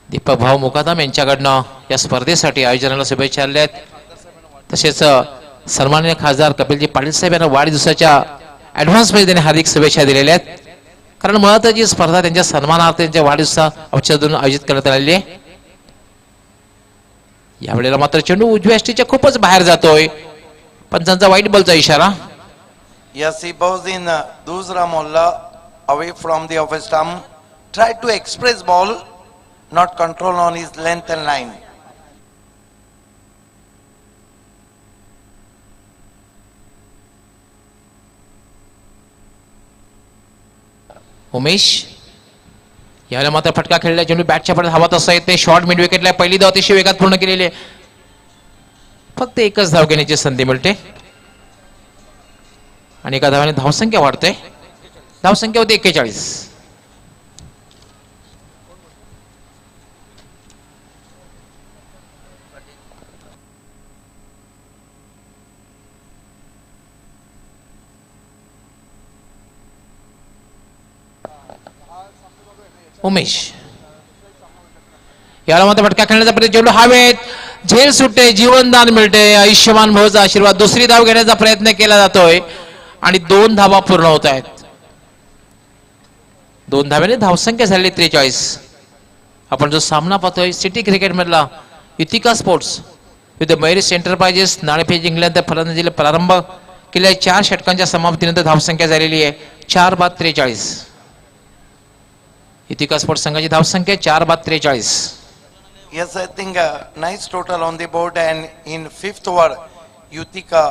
दीपक भाऊ मुकादम यांच्याकडनं या स्पर्धेसाठी आयोजनाला शुभेच्छा आल्या आहेत. तसेच सन्माननीय खासदार कपिलजी पाटील साहेब यांना वाढदिवसाच्या ऍडव्हान्समध्ये त्यांनी हार्दिक शुभेच्छा दिलेल्या आहेत. कारण मुळात जी स्पर्धा त्यांच्या सन्मानार्थ त्यांच्या वाढदिवसा औचित्यातून आयोजित करण्यात आलेली आहे. यावेळेला मात्र चेंडू उजव्या यष्टीच्या खूपच बाहेर जातोय, पंचांचा वाईट बॉलचा इशारा. Yes, he bows in Dusra Molla away from the off stump. Tried to express ball, not control on his length and line. Umesh यावेळेला मात्र फटका खेळला, चेंडू बॅटच्या पडत हवा तसा येते. शॉर्ट मिड विकेटला पहिली धाव अतिशय वेगात पूर्ण केलेली आहे. फक्त एकच धाव घेण्याची संधी मिळते आणि एका धावाने धावसंख्या वाढते. धावसंख्या होती 41. उमेश याला मात्र फटका खेळण्याचा प्रयत्न, चेंडू हवेत, झेल सुटते, जीवनदान मिळते, आयुष्यमान भवचा आशीर्वाद. दुसरी धाव घेण्याचा प्रयत्न केला जातोय आणि 2 धावा पूर्ण होत आहेत. 2 धाव्याने धावसंख्या झाली 43. आपण जो सामना पाहतोय सिटी क्रिकेट मधला युतिका स्पोर्ट्स विथ मैरिस एंटरप्राइजेस नाणेफेक जिंकल्यानंतर फलंदाजीला प्रारंभ केल्या 4 षटकांच्या समाप्तीनंतर धावसंख्या झालेली आहे 4/43. युतिका स्पोर्ट्स संघाची धावसंख्या 4/43. Yes, I think a nice total on the board, and in 5th over, Utica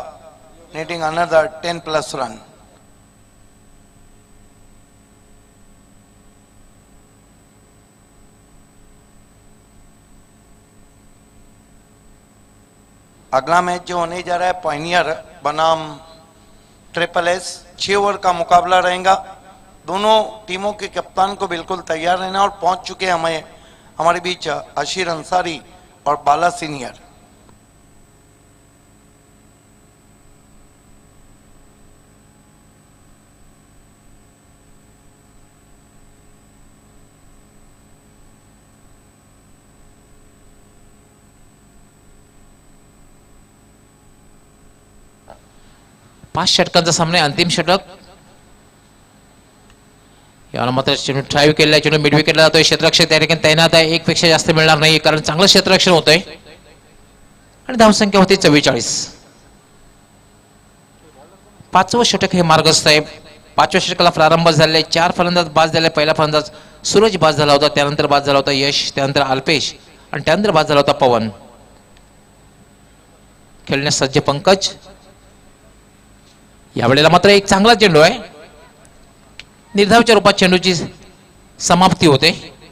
needing another 10 plus run. अगला मैच जो होने जा रहा है पायनियर बनाम ट्रिपल एस, 6 ओवर का मुकाबला रहेगा. दोनों टीमों के कप्तान को बिल्कुल तैयार रहना और पहुंच चुके हैं हमारे बीच अशीर अंसारी और बाला सीनियर. पाच षटकांचा सामना आहे, अंतिम षटक. याला मात्र चेंडू ड्राईव्ह केलेला, चेंडू मिड विकेटला जातोय. क्षेत्ररक्षक त्या ठिकाणी तैनात आहे, 1 पेक्षा जास्त मिळणार नाही कारण चांगलं क्षेत्ररक्षण होतंय आणि धावसंख्या होती 44. 5वं षटक हे मार्गस्थ आहे. 5व्या षटकाला प्रारंभ झालेला आहे. 4 फलंदाज बाद झाले. पहिला फलंदाज सूरज बाद झाला होता, त्यानंतर बाद झाला होता यश, त्यानंतर अल्पेश आणि त्यानंतर बाद झाला होता पवन. खेळण्यास सज्ज पंकज. यावेळेला मात्र एक चांगला चेंडू आहे, निर्धावच्या रूपात चेंडूची समाप्ती होते.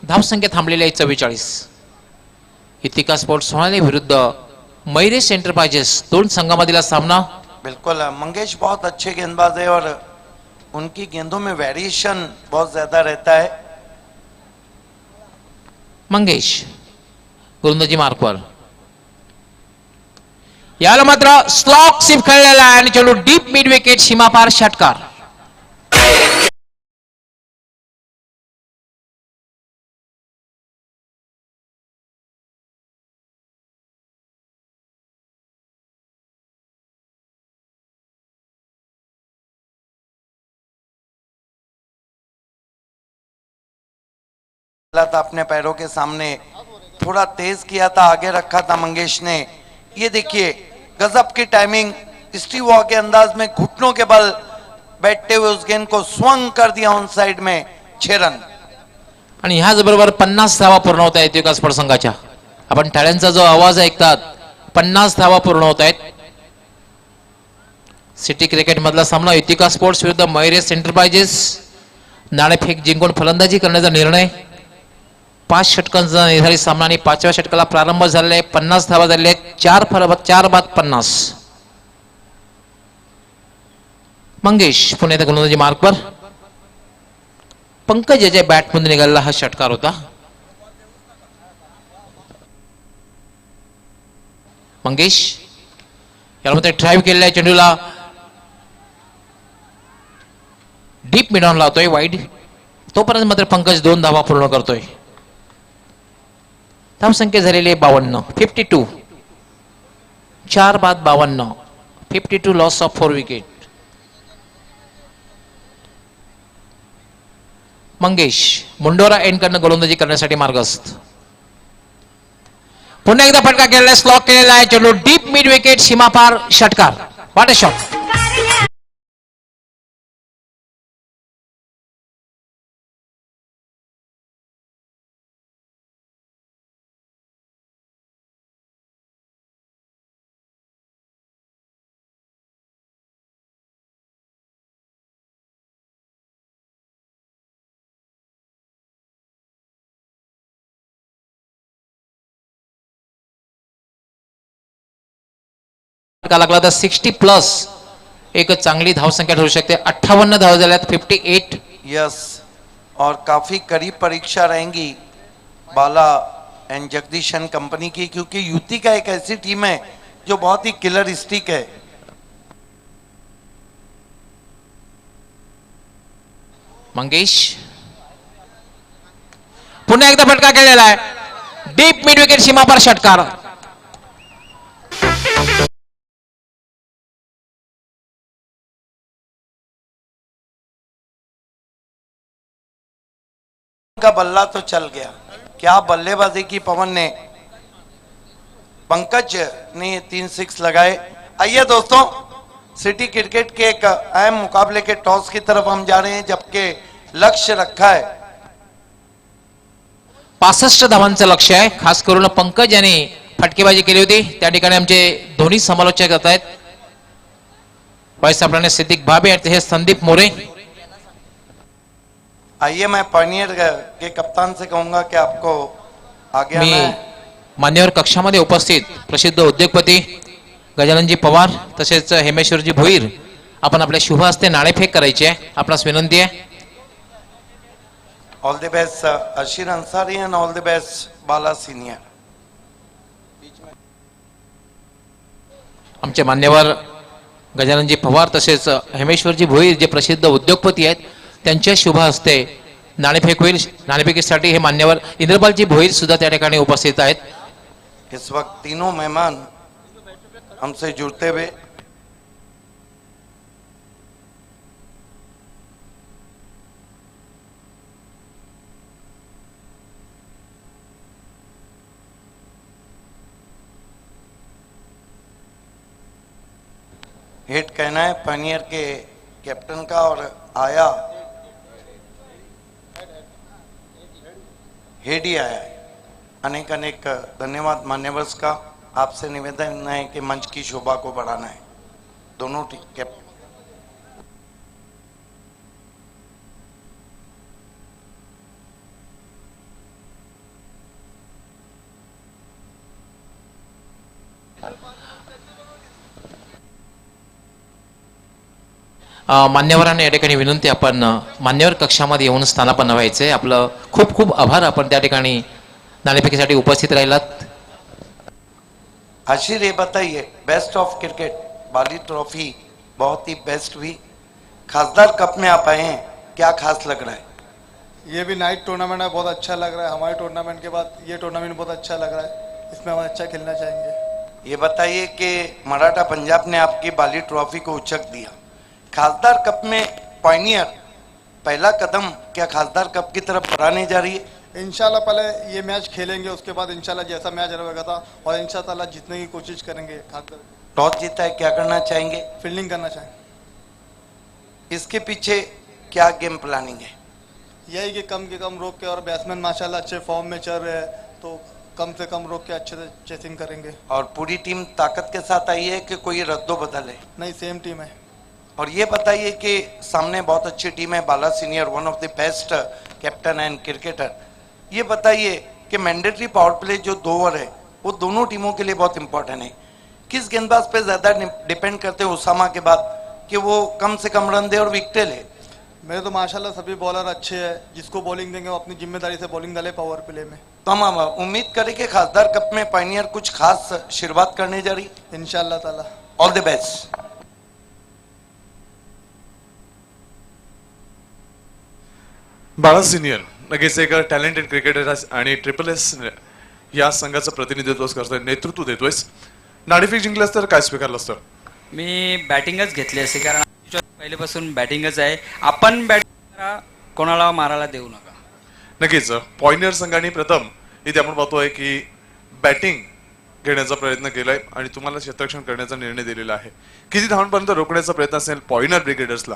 धावसंख्या थांबलेली आहे 44. युतिका स्पोर्ट्स सोनाली विरुद्ध मैरिस एंटरप्राइजेस, 2 संघामधील सामना. बिल्कुल, मंगेश बहुत अच्छे गेंदबाज है और उनकी गेंदों में वेरिएशन बहुत ज्यादा रहता है. मंगेश गोलंदाजी मार्कवर. याला मात्र स्लॉक सिप खेळलेला आहे आणि चेंडू डीप मिड विकेट सीमापार षटकार. था अपने पैरों के सामने, थोड़ा तेज किया था, आगे रखा था मंगेश ने. ये देखिए गजब की टाइमिंग, स्टीव वॉ के अंदाज में घुटनों के बल बैठते हुए उस गेंद को स्वंग कर दिया ऑन साइड में. 6 रन. आणि ह्याच बरोबर 50 धावा पूर्ण होत आहेत युतिका स्पोर्ट्स संघाच्या. आपण टाळ्यांचा जो आवाज ऐकतात, 50 धावा पूर्ण होत आहेत. सिटी क्रिकेट मधला सामना युतिका स्पोर्ट्स विरुद्ध मैरिस एंटरप्राइजेस. नाणेफेक जिंकून फलंदाजी करण्याचा निर्णय. 5 षटकांचा निर्धारित सामना आणि 5व्या षटकाला प्रारंभ झालेला आहे. 50 धावा झालेल्या आहेत. 4/50. मंगेश पुन्हा एकदा गोलंदाजी मार्कवर. पंकज याच्या बॅटमधून निघालेला हा षटकार होता. मंगेश यामध्ये ड्राईव्ह केलेला आहे, चेंडूला डीप मिड ऑन लावतोय वाईड. तोपर्यंत मात्र पंकज 2 धावा पूर्ण करतोय. धावसंख्या झालेली आहे 52. 52. 4/52. 52 loss of 4 wicket. Mangesh Mundora end कडनं गोलंदाजी करण्यासाठी मार्गस्थ. पुन्हा एकदा फटका केलेला आहे, स्लॉक केलेला आहे, चलो डीप मिड विकेट सीमापार षटकार. What a shot. फटका लागला तर 60+ एक चांगली धावसंख्या ठरू शकते. 58 धावा झाल्यात. 58. यस, और काफी करीब परीक्षा रहेंगी बाला एंड जगदीश एंड कंपनी की, क्योंकि यूटी का एक ऐसी टीम है जो बहुत ही किलर स्टिक है. मंगेश पुन्हा एकदा फटका केलेला आहे, डीप मिड विकेट सीमापार षटकार. का बल्ला तो चल गया. क्या बल्लेबाजी की पवन ने. पंकज ने 3 6 लगाए. आइए दोस्तों, सिटी क्रिकेट के एक अहम मुकाबले के टॉस की तरफ हम जा रहे हैं, जबकि लक्ष्य रखा है 65 धावांचं लक्ष आहे. खास करून पंकज यांनी फटकेबाजी केली होती. त्या ठिकाणी आमचे दोन्ही समालोचक करत आहेत. व्हाइस आपल्याने सिद्दीक भाबे आणि हे संदीप मोरे. आइए, मैं पानियर के कप्तान से कहूंगा कि आपको आगे मी आना है. मान्यवर कक्षामध्ये उपस्थित प्रसिद्ध उद्योगपती गजाननजी पवार तसेच हेमेश्वरजी भोईर, आपण आपल्या शुभ हस्ते नाणेफेक करायची आहे. आपणास विनंती आहे. All the best Ashir Ansari end all the best Bala senior. आमचे मान्यवर गजाननजी पवार तसेच हेमेश्वरजी भोईर जे प्रसिद्ध उद्योगपती आहेत, त्यांच्या शुभ हस्ते नाणेफेक होईल. नाणेफेकीसाठी हे मान्यवर इंद्रपालजी भोईर सुद्धा त्या ठिकाणी उपस्थित आहेत. इस वक्त तीनों मेहमान हमसे जुड़ते हुए हेड कहना है पानियर के कैप्टन का, और आया हेड ही आया है. अनेक अनेक धन्यवाद मान्यवर्स का. आपसे निवेदन है कि मंच की शोभा को बढ़ाना है. दोनों कैप्टन मान्यवरांना या ठिकाणी विनंती, आपण मान्यवर कक्षामध्ये येऊन स्थानापन्न व्हायचंय. आपलं खूप खूप आभार. आपण त्या ठिकाणी नाणेफेकीसाठी उपस्थित राहिलात. आशीर, ये बताइए, best of cricket Bali trophy बहुत ही बेस्ट हुई. खासदार कप में आप आए हैं, क्या खास लग रहा है? ये भी नाइट टूर्नामेंट है, बहुत अच्छा लग रहा है. हमारे टूर्नामेंट के बाद ये टूर्नामेंट बहुत अच्छा लग रहा है. इसमें हम अच्छा खेलना चाहेंगे. ये बताइए कि मराठा पंजाब ने आपकी बाली ट्रॉफी को उचक दिया. खासदार कप में पायनियर पहला कदम क्या खासदार कप की तरफ बढ़ाने जा रही है? इंशाल्लाह पहले ये मैच खेलेंगे, उसके बाद इंशाल्लाह जैसा मैच रहेगा था और इंशाल्लाह जीतने की कोशिश करेंगे. खासकर टॉस जीता है, क्या करना चाहेंगे? फील्डिंग करना चाहेंगे. इसके पीछे क्या गेम प्लानिंग है? यही कि कम रोक के, और बैट्समैन माशाल्लाह अच्छे फॉर्म में चल रहे हैं, तो कम से कम रोक के अच्छे से चेसिंग करेंगे. और पूरी टीम ताकत के साथ आई है कि कोई रद्दो बदल है? नहीं, सेम टीम है. और ये बताइए कि सामने बहुत अच्छी टीम है, Bala senior one of the best captain and cricketer. ये बताइए कि मैंडेटरी पावर प्ले जो 2 ओवर है वो दोनों टीमों के लिए बहुत इंपॉर्टेंट है. किस गेंदबाज पे ज्यादा डिपेंड करते हैं उसामा के बाद कि वो कम से कम रन दे और विकेट ले? मेरे तो माशाल्लाह सभी बॉलर अच्छे हैं. जिसको बॉलिंग देंगे वो अपनी जिम्मेदारी से बॉलिंग डाले पावर प्ले में. तो हम उम्मीद करें कि खासदार कप में पायनियर कुछ खास शुरुआत करने जा रही. इंशाल्लाह ताला. All the best. बाळा सिनियर लगेच एक टॅलेंटेड क्रिकेटर आणि ट्रिपल-एस या संघाचं प्रतिनिधित्व करतोय, नेतृत्व देतोयस. नाणेफेक जिंकल्यास तर काय स्वीकारलंस तर? मी बॅटिंगच घेतली असते, कारण पहिल्यापासून बॅटिंगच आहे. आपण बॅटिंग करा, कोणाला मारायला देऊ नका. नक्कीच पॉइंटर संघाने प्रथम इथे आपण पाहतोय की बॅटिंग घेण्याचा प्रयत्न केलाय आणि तुम्हाला क्षेत्ररक्षण करण्याचा निर्णय दिलेला आहे. किती धावांपर्यंत रोखण्याचा प्रयत्न असेल पॉइंटर ब्रिगेडर्सला?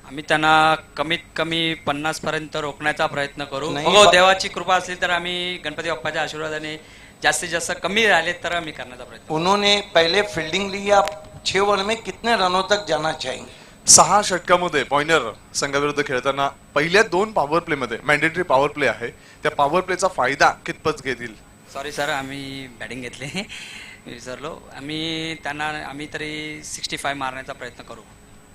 आम्ही त्यांना कमीत कमी 50 पर्यंत रोखण्याचा प्रयत्न करू. नाही, हो, देवाची कृपा असली तर आम्ही गणपती बाप्पाच्या आशीर्वादाने जास्तीत जास्त कमी राहिले तर आम्ही करण्याचा प्रयत्न. उन्होंने पहले फील्डिंग ली, आप 6 ओवर में कितने रनों तक जाना चाहेंगे? 6 षटकामध्ये पॉइंटर संघाविरुद्ध खेळताना पहिल्या 2 पॉवर प्ले मध्ये मॅन्डेटरी पॉवर प्ले आहे, त्या पॉवर प्लेचा फायदा कितपत घेतील? सॉरी सर, आम्ही बॅटिंग घेतले विसरलो. आम्ही तरी 65 मारण्याचा प्रयत्न करू.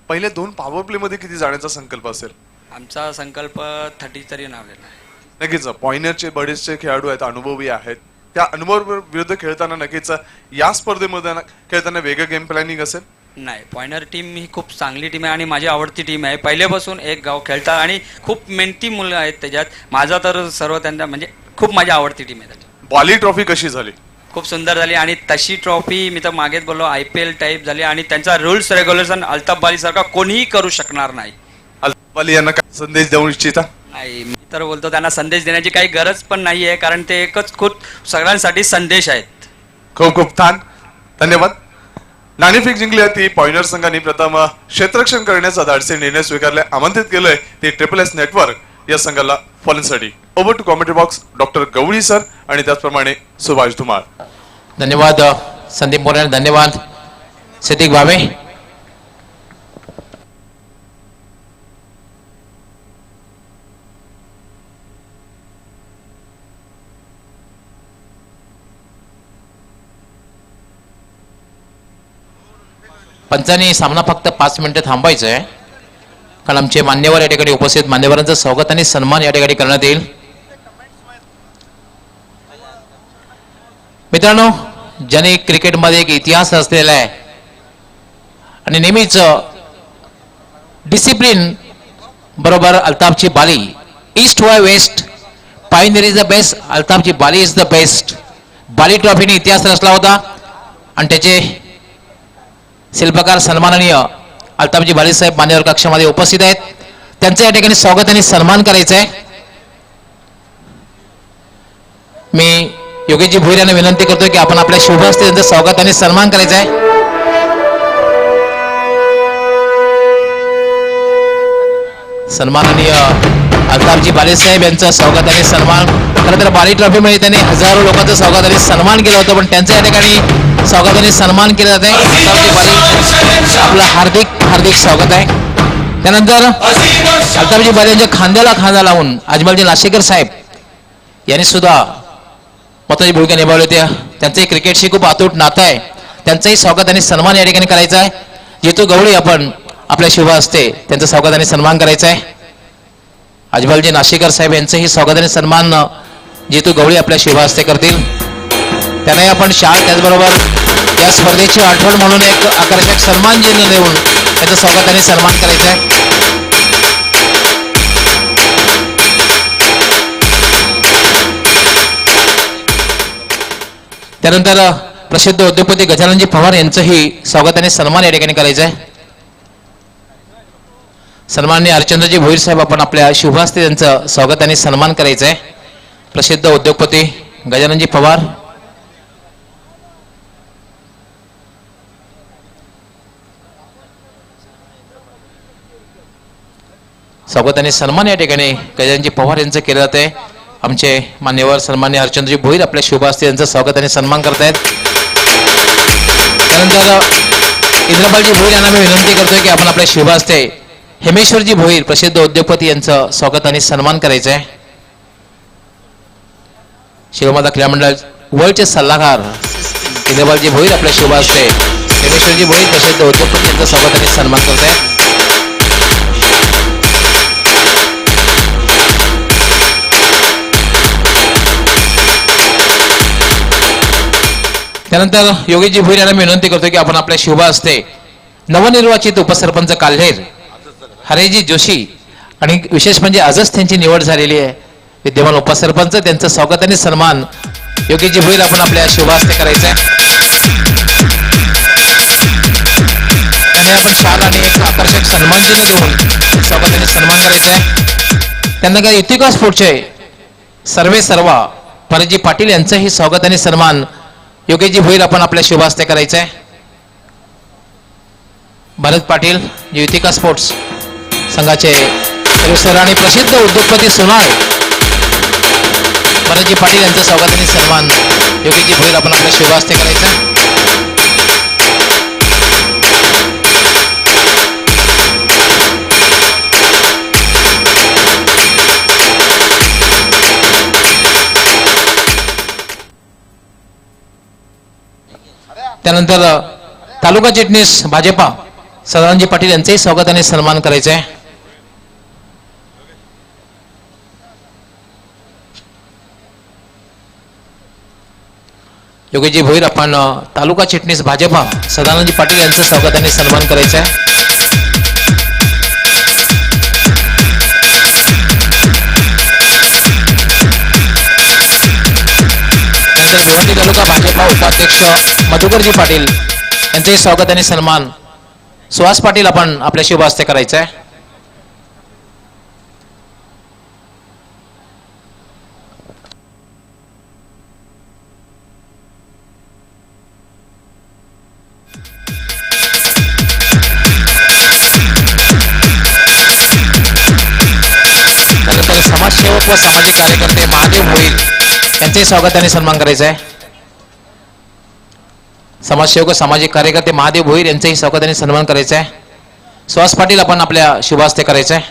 पहिल्या 2 पॉवर प्ले मध्ये किती जाण्याचा संकल्प असेल? आमचा संकल्प 30 तरी नावलेला आहे. नक्कीच पॉइंटरचे बरेचसे खेळाडू आहेत, अनुभवी आहेत. त्या अनुभव विरुद्ध खेळताना नक्कीच या स्पर्धेमध्ये खेळताना वेगळं गेम प्लॅनिंग असेल? नाही, पॉइंटर टीम ही खूप चांगली टीम आहे आणि माझी आवडती टीम आहे. पहिल्यापासून एक गाव खेळतात आणि खूप मेहनती मुलं आहेत त्याच्यात. माझा तर सर्व त्यांना म्हणजे खूप माझी आवडती टीम आहे त्याच्यात. बॉली ट्रॉफी कशी झाली? खूप सुंदर झाली आणि तशी ट्रॉफी मी तर मागेच बोललो IPL टाईप झाली आणि त्यांचा रूल्स रेग्युलेशन अल्ताफ बाली सारखा कोणीही करू शकणार नाही. अल्ताफ अली यांना काय संदेश देऊ इच्छिता? नाही, मी तर बोलतो त्यांना संदेश देण्याची काही गरज पण नाही आहे, कारण ते एकच खूप सगळ्यांसाठी संदेश आहेत. खूप खूप छान, धन्यवाद. नाणेफेक जिंकली ती पॉइंटर संघाने प्रथम क्षेत्ररक्षण करण्याचा धाडसी निर्णय स्वीकारले. आमंत्रित केलंय ते SSS नेटवर्क या संघाला फॉलोसाठी. Over to commentary box doctor Gawali sir आणि त्याचप्रमाणे सुभाष धुमाळ. धन्यवाद संदीप मोरे, धन्यवाद सिद्दीक भावे. पंचांनी सामना फक्त 5 मिनिटं थांबायचा आहे, कारण आमचे मान्यवर या ठिकाणी उपस्थित मान्यवरांचं स्वागत आणि सन्मान या ठिकाणी करण्यात येईल. मित्रांनो, ज्याने क्रिकेटमध्ये एक इतिहास असलेला आहे आणि नेहमीच डिसिप्लिन बरोबर अल्ताफची बाली, ईस्ट व west, pioneer is the best, अल्ताफची Bali is the best. Bali ट्रॉफीने इतिहास रचला होता आणि त्याचे शिल्पकार सन्माननीय अल्ताफजी बाली साहेब मान्यवर कक्षामध्ये उपस्थित आहेत. त्यांचं या ठिकाणी स्वागत आणि सन्मान करायचं आहे. मी योगेशजी भोईर यांना विनंती करतोय की आपण आपल्या शुभ हस्ते त्यांचं स्वागत आणि सन्मान करायचा आहे. सन्माननीय अल्ताफजी बाली साहेब यांचं स्वागत आणि सन्मान. खरं तर बाली ट्रॉफीमध्ये त्यांनी हजारो लोकांचं स्वागत आणि सन्मान केलं होतं, पण त्यांचं या ठिकाणी स्वागत आणि सन्मान केलं जात आहे. अल्ताफजी बाली आपलं हार्दिक हार्दिक स्वागत आहे. त्यानंतर अल्ताफजी बाली यांच्या खांद्याला खांदा लावून अजमलजी नाशिकर साहेब यांनी सुद्धा महत्वाची भूमिका निभावली होती. त्यांचंही क्रिकेटशी खूप अतूट नातं आहे. त्यांचंही स्वागत आणि सन्मान या ठिकाणी करायचा आहे. जितू गवळी आपण आपल्या शुभ हस्ते त्यांचं स्वागत आणि सन्मान करायचा आहे. अजमलजी नाशिकर साहेब यांचंही स्वागत आणि सन्मान जितू गवळी आपल्या शुभ हस्ते करतील. त्यांनाही आपण शाल, त्याचबरोबर या स्पर्धेची आठवण म्हणून एक आकर्षक सन्मान चिन्ह देऊन त्यांचं स्वागत आणि सन्मान करायचं आहे. त्यानंतर प्रसिद्ध उद्योगपती गजाननजी पवार यांचंही स्वागत आणि सन्मान या ठिकाणी करायचं आहे. सन्माननीय हरचंद्रजी भोईर साहेब आपण आपल्या शुभ हस्ते त्यांचं स्वागत आणि सन्मान करायचं आहे. प्रसिद्ध उद्योगपती गजाननजी पवार. स्वागत आणि सन्मान या ठिकाणी गजाननजी पवार यांचं केलं जात आहे. आमचे मान्यवर सन्माननीय हरचंद्रजी भोईर आपल्या शुभ हस्ते यांचं स्वागत आणि सन्मान करतायत. त्यानंतर इंद्रपालजी भोईर यांना मी विनंती करतोय की आपण आपल्या शुभ हस्ते हेमेश्वरजी भोईर प्रसिद्ध उद्योगपती यांचं स्वागत आणि सन्मान करायचं आहे. शिवमाता क्रीडा मंडळ वर्ल्डचे सल्लागार इंद्रपालजी भोईर आपल्या शुभ हस्ते हेमेश्वरजी भोईर प्रसिद्ध उद्योगपती यांचं स्वागत आणि सन्मान करत आहेत. त्यानंतर योगेशजी भोईर यांना मी विनंती करतो की आपण आपल्या शुभ हस्ते नवनिर्वाचित उपसरपंच काल्हेर हरेजी जोशी आणि विशेष म्हणजे आजच त्यांची निवड झालेली आहे विद्यमान उपसरपंच, त्यांचं स्वागत आणि सन्मान योगेशजी भोईर आपण आपल्या शुभ हस्ते करायचं आहे. आणि आपण शाल आणि एक आकर्षक सन्मान चिन्ह देऊन स्वागत आणि सन्मान करायचा आहे. त्यांना काय युतिका स्पोर्टचे सर्वे सर्वा भरतजी पाटील यांचंही स्वागत आणि सन्मान योगेशजी भोईर आपण आपल्या शुभ हस्ते करायचं आहे. भरत पाटील जे युतिका स्पोर्ट्स संघाचे सर आणि प्रसिद्ध उद्योगपती सोनाळ भरतजी पाटील यांचं स्वागत आणि सन्मान योगेशजी भोईर आपण आपल्या शुभ हस्ते करायचं आहे. त्यानंतर तालुका चिटणीस भाजपा सदानंदजी पाटील यांचेही स्वागत आणि सन्मान करायचे आहे. योगेशजी भोईर आपण तालुका चिटणीस भाजपा सदानंदजी पाटील यांचं स्वागत आणि सन्मान करायचं आहे. नंतर भिवंडी तालुका भाजपा उपाध्यक्ष मधुकरजी पाटील यांचेही स्वागत आणि सन्मान सुहास पाटील आपण आपल्या शुभ हस्ते करायचं आहे. त्यानंतर समाजसेवक व सामाजिक कार्यकर्ते महादेव भोईर यांचेही स्वागत आणि सन्मान करायचं आहे. समाजसेवक व सामाजिक कार्यकर्ते महादेव भोईर यांचेही स्वागत आणि सन्मान करायचा आहे. सुहास पाटील आपण आपल्या शुभ हस्ते करायचं आहे.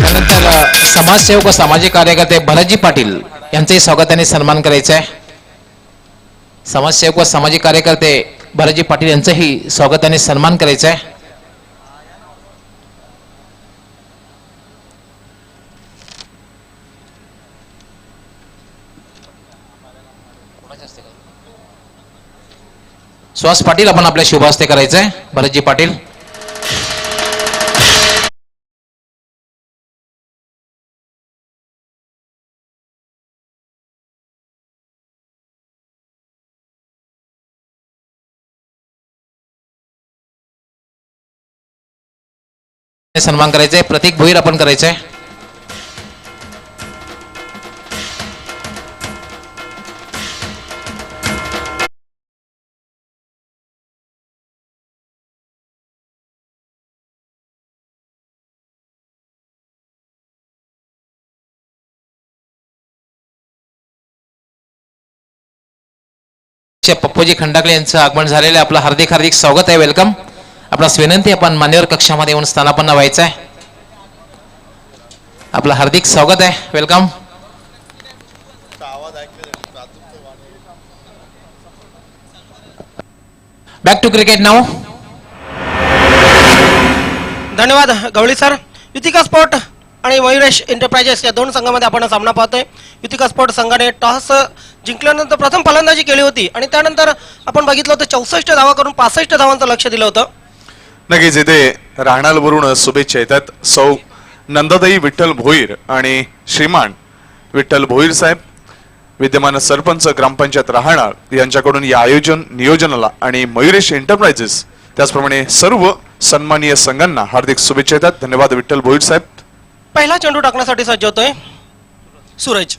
त्यानंतर समाजसेवक व सामाजिक कार्यकर्ते भरतजी पाटील यांचेही स्वागत आणि सन्मान करायचं आहे. समाजसेवक व सामाजिक कार्यकर्ते भरतजी पाटील यांचंही स्वागत आणि सन्मान करायचं आहे. सुहास पाटील आपण आपल्या शुभ हस्ते करायचं आहे. भरतजी पाटील सन्मान करायचंय. प्रतीक भोईर आपण करायचंय. पप्पूजी खंडाकळे यांचं आगमन झालेलं आपलं हार्दिक हार्दिक स्वागत आहे. वेलकम. आपणास विनंती आपण मान्यवर कक्षामध्ये येऊन स्थानापन्न व्हायचं आहे. आपलं हार्दिक स्वागत आहे. वेलकम. बॅक टू क्रिकेट नाव. धन्यवाद गवळी सर. युतिका स्पोर्ट आणि मयुरेश एंटरप्राइजेस या दोन संघामध्ये आपण सामना पाहतोय. युतिका स्पोर्ट संघाने टॉस जिंकल्यानंतर प्रथम फलंदाजी केली होती आणि त्यानंतर आपण बघितलं होतं 64 धावा करून 65 धावांचं लक्ष दिलं होतं. नक्कीच इथे राहणालवरून शुभेच्छा येतात. सौ नंदाताई विठ्ठल भोईर आणि श्रीमान विठ्ठल भोईर साहेब विद्यमान सरपंच ग्रामपंचायत राहणार यांच्याकडून या आयोजन नियोजनाला आणि मयुरेश एंटरप्राइजेस त्याचप्रमाणे सर्व सन्माननीय संघांना हार्दिक शुभेच्छा येतात. धन्यवाद विठ्ठल भोईर साहेब. पहिला चेंडू टाकण्यासाठी सज्ज होतोय सूरज.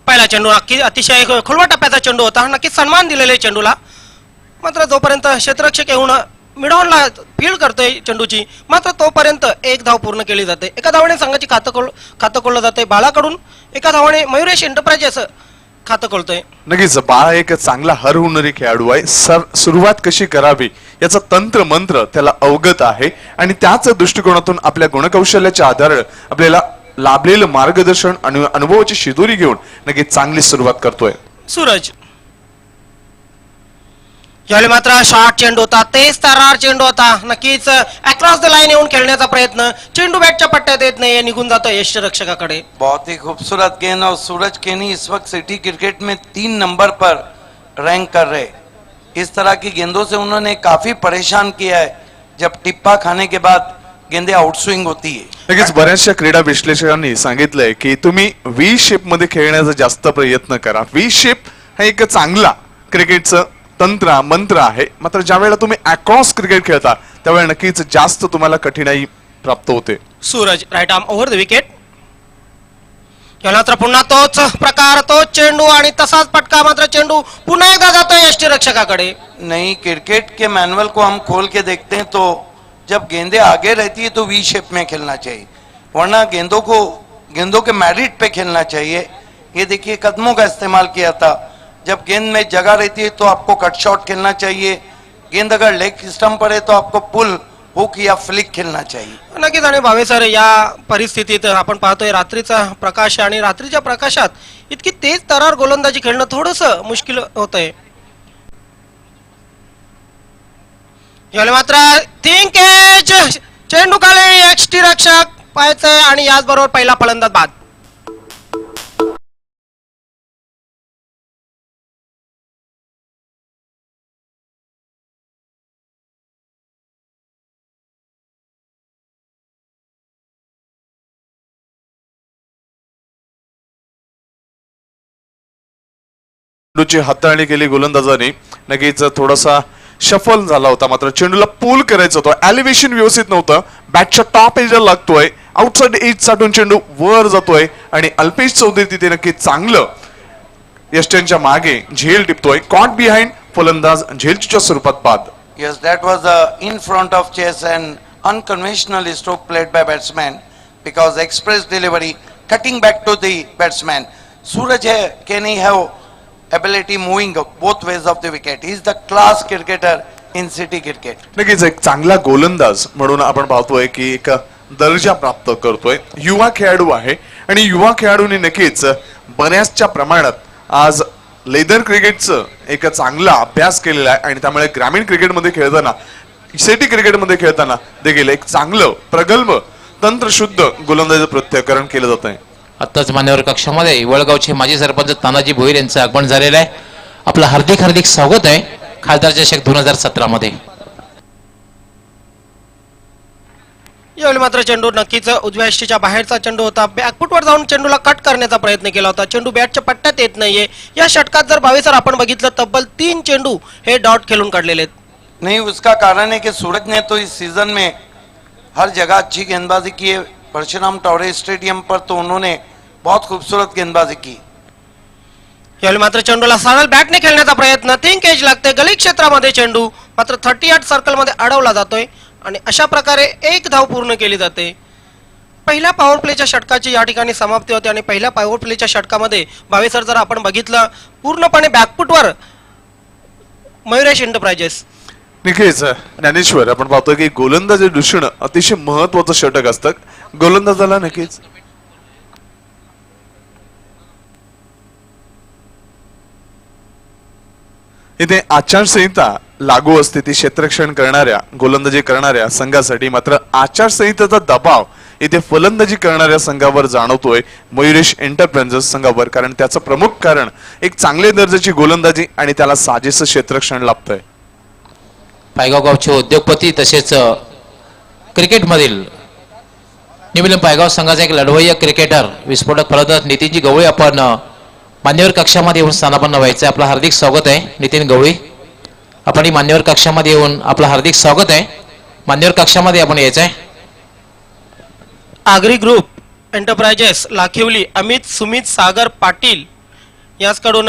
पहिला चेंडू नक्की अतिशय खोलवा टप्प्याचा चेंडू होता. नक्कीच सन्मान दिलेले चेंडूला. मात्र जोपर्यंत क्षेत्ररक्षक येऊन मिडॉनला फील्ड करतोय चेंडूची, मात्र तोपर्यंत एक धाव पूर्ण केली जाते. एका धावाने संघाची खातं खोललं जाते बाळाकडून. एका धावाने मयुरेश एंटरप्राइजेस खातं खोलतोय. नक्कीच बाळा एक चांगला हर होणारी खेळाडू आहे. सुरुवात कशी करावी याचा तंत्र मंत्र त्याला अवगत आहे आणि त्याच दृष्टिकोनातून आपल्या गुणकौशल्याच्या आधारे आपल्याला लाभलेलं मार्गदर्शन आणि अनुभवाची शिदोरी घेऊन नक्कीच चांगली सुरुवात करतोय सूरज. यावेळी मात्र शॉर्ट चेंडू होता, तेज तर्रार चेंडू होता. नक्कीच अक्रॉस द लाईन येऊन खेळण्याचा प्रयत्न, चेंडू बॅटच्या पट्ट्यात येत नाही, निघून जातो यष्टिरक्षकाकडे. बहुत ही खूबसूरत गेंद और सूरज केनी इस वक्त सिटी क्रिकेट में 3 नंबर पर रैंक कर रहे. इस तरह की गेंदों से उन्होंने काफी परेशान किया है. जब टिप्पा खाने के बाद गेंदे आउटस्विंग होती है. नक्कीच बऱ्याचशा क्रीडा विश्लेषकांनी सांगितलंय की तुम्ही व्ही शेप मध्ये खेळण्याचा जास्त प्रयत्न करा. व्ही शेप हा एक चांगला क्रिकेटचं तंत्र मंत्र आहे, मात्र ज्या वेळेला तुम्ही अक्रॉस क्रिकेट खेळता त्यावेळेला नक्कीच जास्त तुम्हाला कठीणाई प्राप्त होते. Suraj right arm over the wicket. याला मात्र पुन्हा तोच प्रकार, तोच चेंडू आणि तसाच पटका, मात्र चेंडू पुन्हा एकदा जातोय यष्टीरक्षकाकडे. नहीं, क्रिकेट के मैनुअल को हम खोल के देखते हैं तो जब गेंदे आगे रहती है तो वी शेप में खेलना चाहिए, वरना गेंदों के मैरिट पे खेलना चाहिए. ये देखिए कदमों का इस्तेमाल किया था. जब गेंद में जगह रहती है तो आपको कट शॉट खेलना चाहिए. गेंद अगर लेग स्टंप पर है तो आपको पुल हुक या फ्लिक खेलना चाहिए. नक्कीच. आणि भावे सर, या परिस्थितीत आपण पाहतोय रात्रीचा प्रकाश आणि रात्रीच्या प्रकाशात इतकी तेज तरार गोलंदाजी खेळणं थोडंसं मुश्किल होतंय. याला मात्र थिंक एज चेंडू खाली, यष्टीरक्षक पाहायचंय आणि याचबरोबर पहिला फलंदाज बाद. चेंडूची हाताळणी केली गोलंदाजाने. नक्कीच थोडासा शफल झाला होता, मात्र चेंडूला पूल करायचं होतं. एलिव्हेशन व्यवस्थित नव्हतं. बॅटच्या टॉप एजला लागतोय, आउटसाइड एज साठून चेंडू वर जातोय आणि अल्पेश चौधरी तिथे नक्कीच चांगलं यष्ट्यांच्या मागे झेल टिपतोय. कॉट बिहाइंड, फलंदाज झेलच्या स्वरूपात बाद. Yes, that was in front of chess and unconventional stroke played by batsman because express delivery cutting back to the batsman. Suraj can he have ability moving both ways of the wicket. He is the class cricketer in city cricket. नक्कीच एक चांगला गोलंदाज म्हणून आपण पाहतोय की एक दर्जा प्राप्त करतोय. युवा खेळाडू आहे आणि युवा खेळाडूंनी नक्कीच बऱ्याचशा प्रमाणात आज लेदर क्रिकेटचं एक चांगला अभ्यास केलेला आहे आणि त्यामुळे ग्रामीण क्रिकेटमध्ये खेळताना, सिटी क्रिकेटमध्ये खेळताना देखील एक चांगलं प्रगल्भ तंत्रशुद्ध गोलंदाजीचं प्रत्याकरण केलं जात आहे. आत्ताच मान्यवर कक्षामध्ये वळगावचे माजी सरपंच तानाजी भोईर यांचं आगमन झालेलं आहे. आपलं हार्दिक हार्दिक स्वागत आहे खासदार चषक 2017 मध्ये. यावेळी मात्र चेंडू नक्कीच उजव्या यष्टीच्या बाहेरचा चेंडू होता. बॅकफुटवर जाऊन चेंडूला कट करण्याचा प्रयत्न केला होता. चेंडू बॅटच्या पट्ट्यात येत नाहीये. या षटकात जर भावे सर आपण बघितलं तब्बल 3 चेंडू हे डॉट खेळून काढलेले आहेत. नहीं, उसका कारण है कि सूरज ने तो इस सीजन में हर जगह अच्छी गेंदबाजी की है. परशुराम टॉरे स्टेडियम पर तो उन्होंने बहुत खूबसूरत गेंदबाजी की. यावेळी मात्र चेंडूला सरळ बॅटने खेळण्याचा प्रयत्न, थिंक एज लागते गली क्षेत्रामध्ये चेंडू, मात्र 38 सर्कल मध्ये अडवला जातोय आणि अशा प्रकारे एक धाव पूर्ण केली जाते. पहिल्या पॉवर प्लेच्या षटकाची या ठिकाणी समाप्ती होते आणि पहिल्या पॉवर प्लेच्या षटकामध्ये भावे सर जर आपण बघितलं पूर्णपणे बॅकफुटवर मयुरेश एंटरप्राइजेस. नक्कीच ज्ञानेश्वर, आपण पाहतोय की गोलंदाजी दृष्टीनं अतिशय महत्वाचं षटक असतं. गोलंदाजाला नक्कीच इथे आचारसंहिता लागू असते ती क्षेत्ररक्षण करणाऱ्या, गोलंदाजी करणाऱ्या संघासाठी. मात्र आचारसंहितेचा दबाव इथे फलंदाजी करणाऱ्या संघावर जाणवतोय, मयुरेश एंटरप्राइजेस संघावर. कारण त्याचं प्रमुख कारण एक चांगल्या दर्जाची गोलंदाजी आणि त्याला साजेसं क्षेत्ररक्षण लाभतंय. पायगाव गावचे उद्योगपती तसेच क्रिकेटमधील निमिलम पायगाव संघाचा एक लढवय्या क्रिकेटर विस्फोटक फलंदाज नितीनजी गवळी आपण मान्यवर कक्षामध्ये येऊन स्थानापन्न व्हायचं. आपलं हार्दिक स्वागत आहे नितीन गवळी. आपण ही मान्यवर कक्षामध्ये येऊन आपलं हार्दिक स्वागत आहे. मान्यवर कक्षामध्ये आपण यायचं आहे. आगरी ग्रुप एंटरप्राइजेस लाखिवली अमित सुमित सागर पाटील याचकडून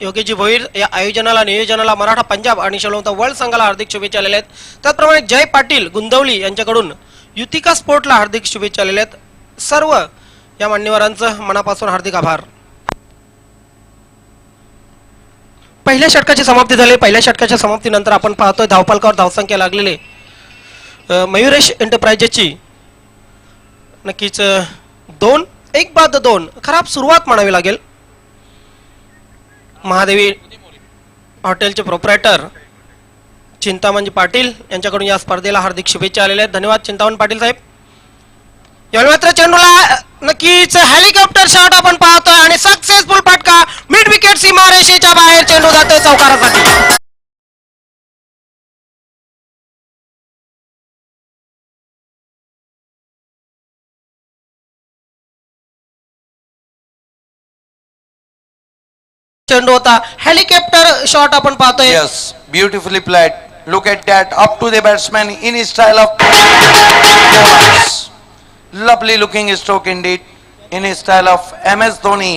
योगेशजी भोईर या आयोजनाला नियोजनाला मराठा पंजाब आणि शलोमता वर्ल्ड संघाला हार्दिक शुभेच्छा आलेल्या आहेत. त्याचप्रमाणे जय पाटील गुंदवली यांच्याकडून युतिका स्पोर्टला हार्दिक शुभेच्छा आलेल्या आहेत. सर्व या मान्यवरांचं मनापासून हार्दिक आभार. पहिल्या षटकाची समाप्ती झाली. पहिल्या षटकाच्या समाप्तीनंतर आपण पाहतोय धावफलकावर धावसंख्या लागलेले मयुरेश एंटरप्राइजेसची नक्कीच 2-1 खराब सुरुवात म्हणावी लागेल. महादेवी हॉटेलचे प्रोप्रायटर चिंतामण पाटील यांच्याकडून या स्पर्धेला हार्दिक शुभेच्छा आलेल्या आहेत. धन्यवाद चिंतामण पाटील साहेब. यावेळी मात्र चेंडूला नक्कीच हेलिकॉप्टर शॉट आपण पाहतोय आणि सक्सेसफुल फटका मिड विकेट सीमारेषेच्या बाहेर चेंडू जातोय चौकारासाठी. चेंडू होता. हेलिकॉप्टर शॉट आपण पाहतोय. Yes, beautifully played. Look at that, up to the batsman in style of lovely looking stroke indeed, in style of MS Dhoni.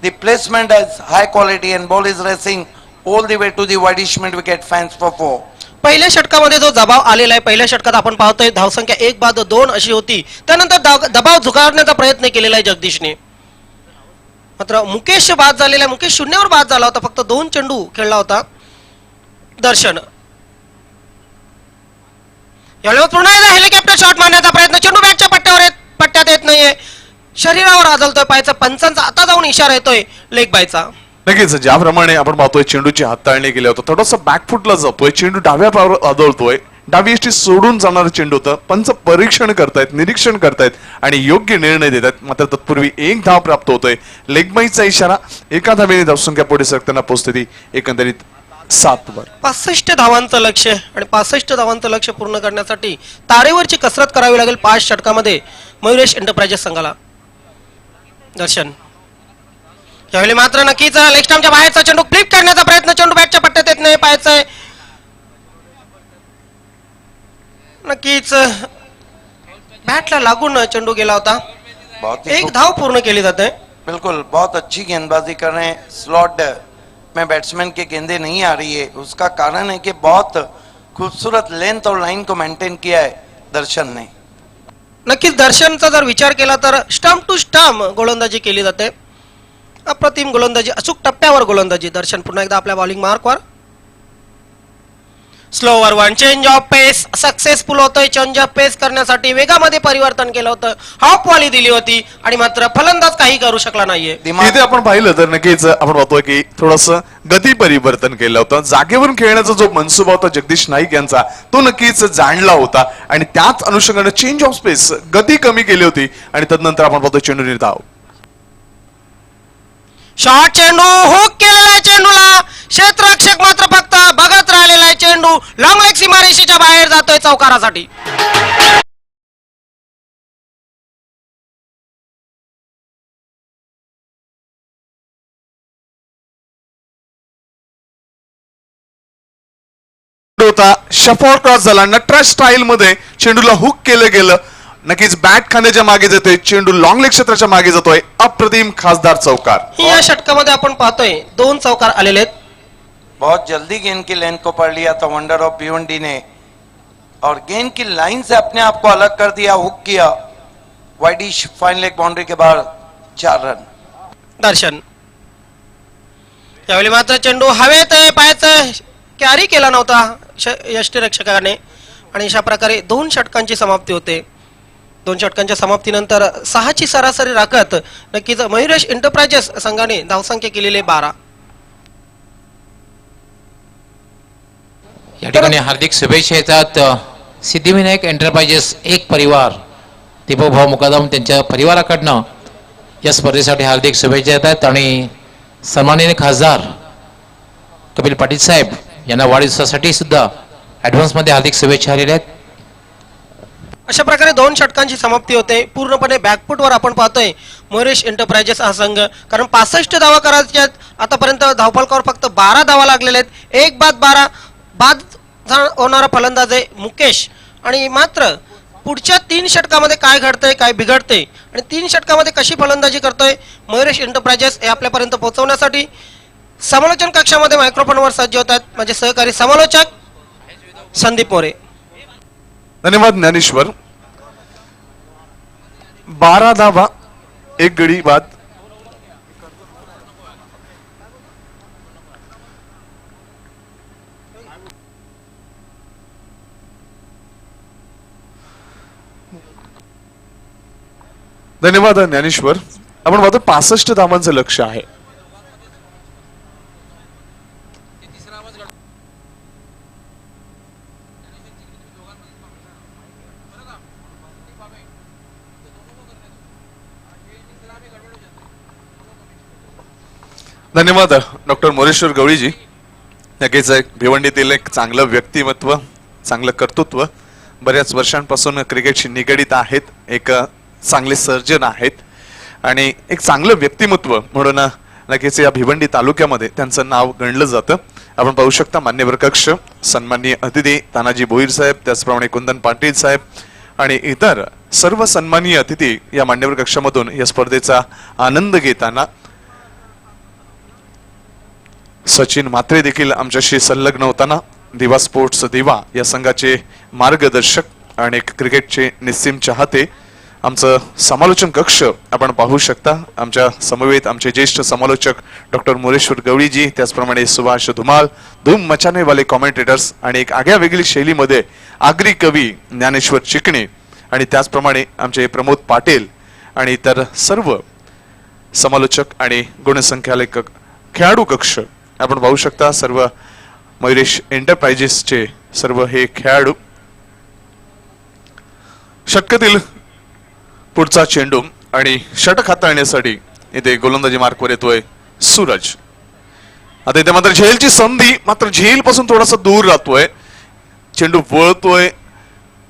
The placement is high quality and ball is racing all the way to the widish mid wicket fence for 4. पहिल्या षटकामध्ये जो दबाव आलेला आहे, पहिल्या षटकात आपण पाहतोय धावसंख्या 1-2 अशी होती. त्यानंतर दबाव झुगारण्याचा प्रयत्न केलेला आहे जगदीशने. मात्र मुकेश बाद झालेला आहे. मुकेश शून्यावर बाद झाला होता. फक्त 2 चेंडू खेळला होता. दर्शन यावेळेस पुन्हा एकदा हेलिकॉप्टर शॉट मारण्याचा प्रयत्न. चेंडू बॅटच्या पट्ट्यात येत नाहीये. शरीरावर आदळतोय पायचा. पंचांचा आता जाऊन इशारा येतोय लेग बायचा. नक्कीच ज्याप्रमाणे आपण पाहतोय चेंडूची हाताळणी केली होतं, थोडंसं बॅकफुटला जातोय, चेंडू डाव्या पायावर आदळतोय, डावी यष्टी सोडून जाणारं चेंडू होतं. पंच परीक्षण करतायत, निरीक्षण करतायत आणि योग्य निर्णय देत आहेत. मात्र तत्पूर्वी 1 धाव प्राप्त होतोय. लेगबाईचा इशारा. एका धावेने धावसंख्या पुढे सरकताना पोहोचते ती एकंदरीत 7 वर. 65 धावांचं लक्ष आणि 65 धावांचं लक्ष पूर्ण करण्यासाठी तारेवरची कसरत करावी लागेल 5 षटकामध्ये मयुरेश एंटरप्राइजेस संघाला. दर्शन यावेळी मात्र नक्कीच लेग स्टंपच्या बाहेरचा चेंडू फ्लिप करण्याचा प्रयत्न. चेंडू बॅटच्या पट्ट्यात येत नाही. पाहायचंय नक्कीच बॅटला लागून चेंडू गेला होता. बहुत ही 1 धाव पूर्ण केली जाते. बिल्कुल, बहुत अच्छी गेंदबाजी कर रहे हैं. स्लॉट में बैट्समैन के गेंदें नहीं आ रही है, उसका कारण है कि बहुत खूबसूरत लेंथ और लाइन को मेंटेन किया है दर्शन ने. नक्कीच दर्शनचा जर विचार केला तर स्टंप टू स्टंप गोलंदाजी केली जाते. अप्रतिम गोलंदाजी, अचूक टप्प्यावर गोलंदाजी. दर्शन पुन्हा एकदा आपल्या बॉलिंग मार्कवर. Slower one, change of pace successful होतोय. चेंज ऑफ पेस करण्यासाठी वेगामध्ये परिवर्तन केलं होतं. हाफ वॉली दिली होती आणि मात्र फलंदाज काही करू शकला नाहीये. इथे आपण पाहिलं तर नक्कीच आपण पाहतोय की थोडंसं गती परिवर्तन केलं होतं. जागेवरून खेळण्याचा जो मनसुबा होता जगदीश नाईक यांचा, तो नक्कीच जाणला होता आणि त्याच अनुषंगाने चेंज ऑफ स्पेस, गती कमी केली होती आणि तदनंतर आपण पाहतोय चेंडू निर्धाव. शॉर्ट चेंडू हुक केलेला आहे. चेंडूला क्षेत्ररक्षक मात्र फक्त बघत राहिलेला आहे. चेंडू लॉंग लेग सीमारेषेच्या बाहेर जातोय चौकारासाठी. होता शफॉर क्रॉस झाला. नटराज स्टाईल मध्ये चेंडूला हुक केलं गेलं. नक्कीच बॅट खांद्याच्या मागे जातोय. चेंडू लॉंग लेग क्षेत्राच्या मागे जातोय. अप्रतिम खासदार चौकार. या षटकामध्ये आपण पाहतोय 2 चौकार आलेले आहेत. बहुत जल्दी गेंद की लेंथ को पढ़ लिया था वंडर ऑफ भिवंडी ने और गेंद की लाइन से अपने आप को अलग कर दिया, हुक किया. वाइडिश फाइन लेग बाउंड्री के बाहर 4 रन. दर्शन यावेळी मात्र चेंडू हवेत पायाचं कॅरी केला नव्हता यष्टीरक्षकाने आणि अशा प्रकारे 2 षटकांची समाप्ती होते. 2 षटकांच्या समाप्तीनंतर 6ची सरासरी राखत नक्कीच मयुरेश एंटरप्राइजेस संघाने धावसंख्या केलेले 12. या ठिकाणी हार्दिक शुभेच्छा येतात. सिद्धिविनायक एंटरप्राइजेस एक परिवार, दीपकभाऊ मुकादम त्यांच्या परिवाराकडनं या स्पर्धेसाठी हार्दिक शुभेच्छा येतात आणि सन्माननीय खासदार कपिल पाटील साहेब यांना वाढदिवसासाठी सुद्धा ॲडव्हान्समध्ये हार्दिक शुभेच्छा आलेल्या आहेत. अशा प्रकारे 2 षटकांची समाप्ती होते. पूर्णपणे बॅकफुटवर आपण पाहतोय मयुरेश एंटरप्राइजेस हा संघ, कारण 65 धावा करायच्या आहेत. आतापर्यंत धावफलकावर फक्त 12 धावा लागलेल्या आहेत. 1 बाद 12 बाद होणारा फलंदाज आहे मुकेश आणि मात्र पुढच्या 3 षटकामध्ये काय घडतंय, काय बिघडतंय आणि 3 षटकामध्ये कशी फलंदाजी करतोय मयुरेश एंटरप्राइजेस हे आपल्यापर्यंत पोहोचवण्यासाठी समालोचन कक्षामध्ये मायक्रोफोनवर सज्ज होतात माझे सहकारी समालोचक संदीप मोरे. धन्यवाद ज्ञानेश्वर. 12 धावा, 1 गडी बाद. धन्यवाद ज्ञानेश्वर. आपण पाहतो 65 धावांचं लक्ष आहे. धन्यवाद डॉक्टर मोरेश्वर गवळीजी. नक्कीच भिवंडीतील एक चांगलं व्यक्तिमत्व, चांगलं कर्तृत्व, बऱ्याच वर्षांपासून क्रिकेटशी निगडीत आहेत, एक चांगले सर्जन आहेत आणि एक चांगलं व्यक्तिमत्व म्हणून नक्कीच या भिवंडी तालुक्यामध्ये त्यांचं नाव गणलं जातं. आपण पाहू शकता मान्यवर कक्ष, सन्माननीय अतिथी तानाजी भोईर साहेब, त्याचप्रमाणे कुंदन पाटील साहेब आणि इतर सर्व सन्माननीय अतिथी या मान्यवर कक्षामधून या स्पर्धेचा आनंद घेताना सचिन म्हात्रे देखील आमच्याशी संलग्न होताना दिवा स्पोर्ट्स दिवा या संघाचे मार्गदर्शक आणि क्रिकेटचे निस्सीम चाहते, आमचं समालोचन कक्ष आपण पाहू शकता. आमच्या समवेत आमचे ज्येष्ठ समालोचक डॉक्टर मोरेश्वर गवळीजी, त्याचप्रमाणे सुभाष धुमाल, धूम मचाने वाले कॉमेंटेटर्स आणि एक आगळ्या वेगळी शैलीमध्ये आगरी कवी ज्ञानेश्वर चिकणे आणि त्याचप्रमाणे आमचे प्रमोद पाटील आणि इतर सर्व समालोचक आणि गुणसंख्यालेख खेळाडू कक्ष आपण पाहू शकता. सर्व मयुरेश एंटरप्राइजेसचे सर्व हे खेळाडू. षटकातील पुढचा चेंडू आणि षटक हाताळण्यासाठी इथे गोलंदाजी मार्कवर येतोय सूरज. आता इथे मात्र झेलची संधी, मात्र झेल पासून थोडासा दूर राहतोय. चेंडू वळतोय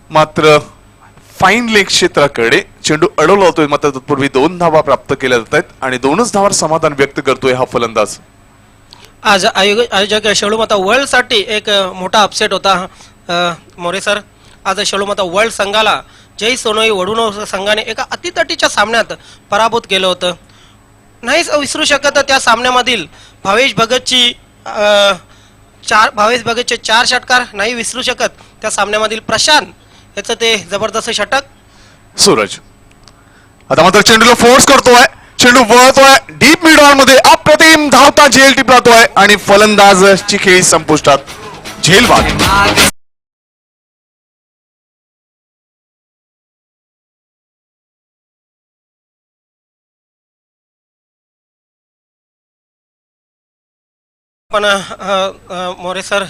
मात्र फाईन लेग क्षेत्राकडे चेंडू अडवला होतोय. मात्र तत्पूर्वी 2 धावा प्राप्त केल्या जात आहेत आणि 2च धावांवर समाधान व्यक्त करतोय हा फलंदाज. आज आयोजक शेळूमाता वर्ल्ड साठी एक मोठा अपसेट होता मोरे सर. आज शेळूमाता वर्ल्ड संघाला जय सोनोई वडून संघाने एका अतितटीच्या सामन्यात पराभूत केलं होतं. नाहीच विसरू शकत त्या सामन्यामधील भावेश भगतचे 4 षटकार नाही विसरू शकत. त्या सामन्यामधील प्रशांत याचं ते जबरदस्त षटक. सूरज आता मात्र चेंडूला फोर्स करतोय, चेंडू वळतोय डीप मिड ऑन मध्ये, अप्रतिम धावता झेल टिपलातोय आणि फलंदाजची खेळी संपुष्टात. झेल बाद. पण मोरे सर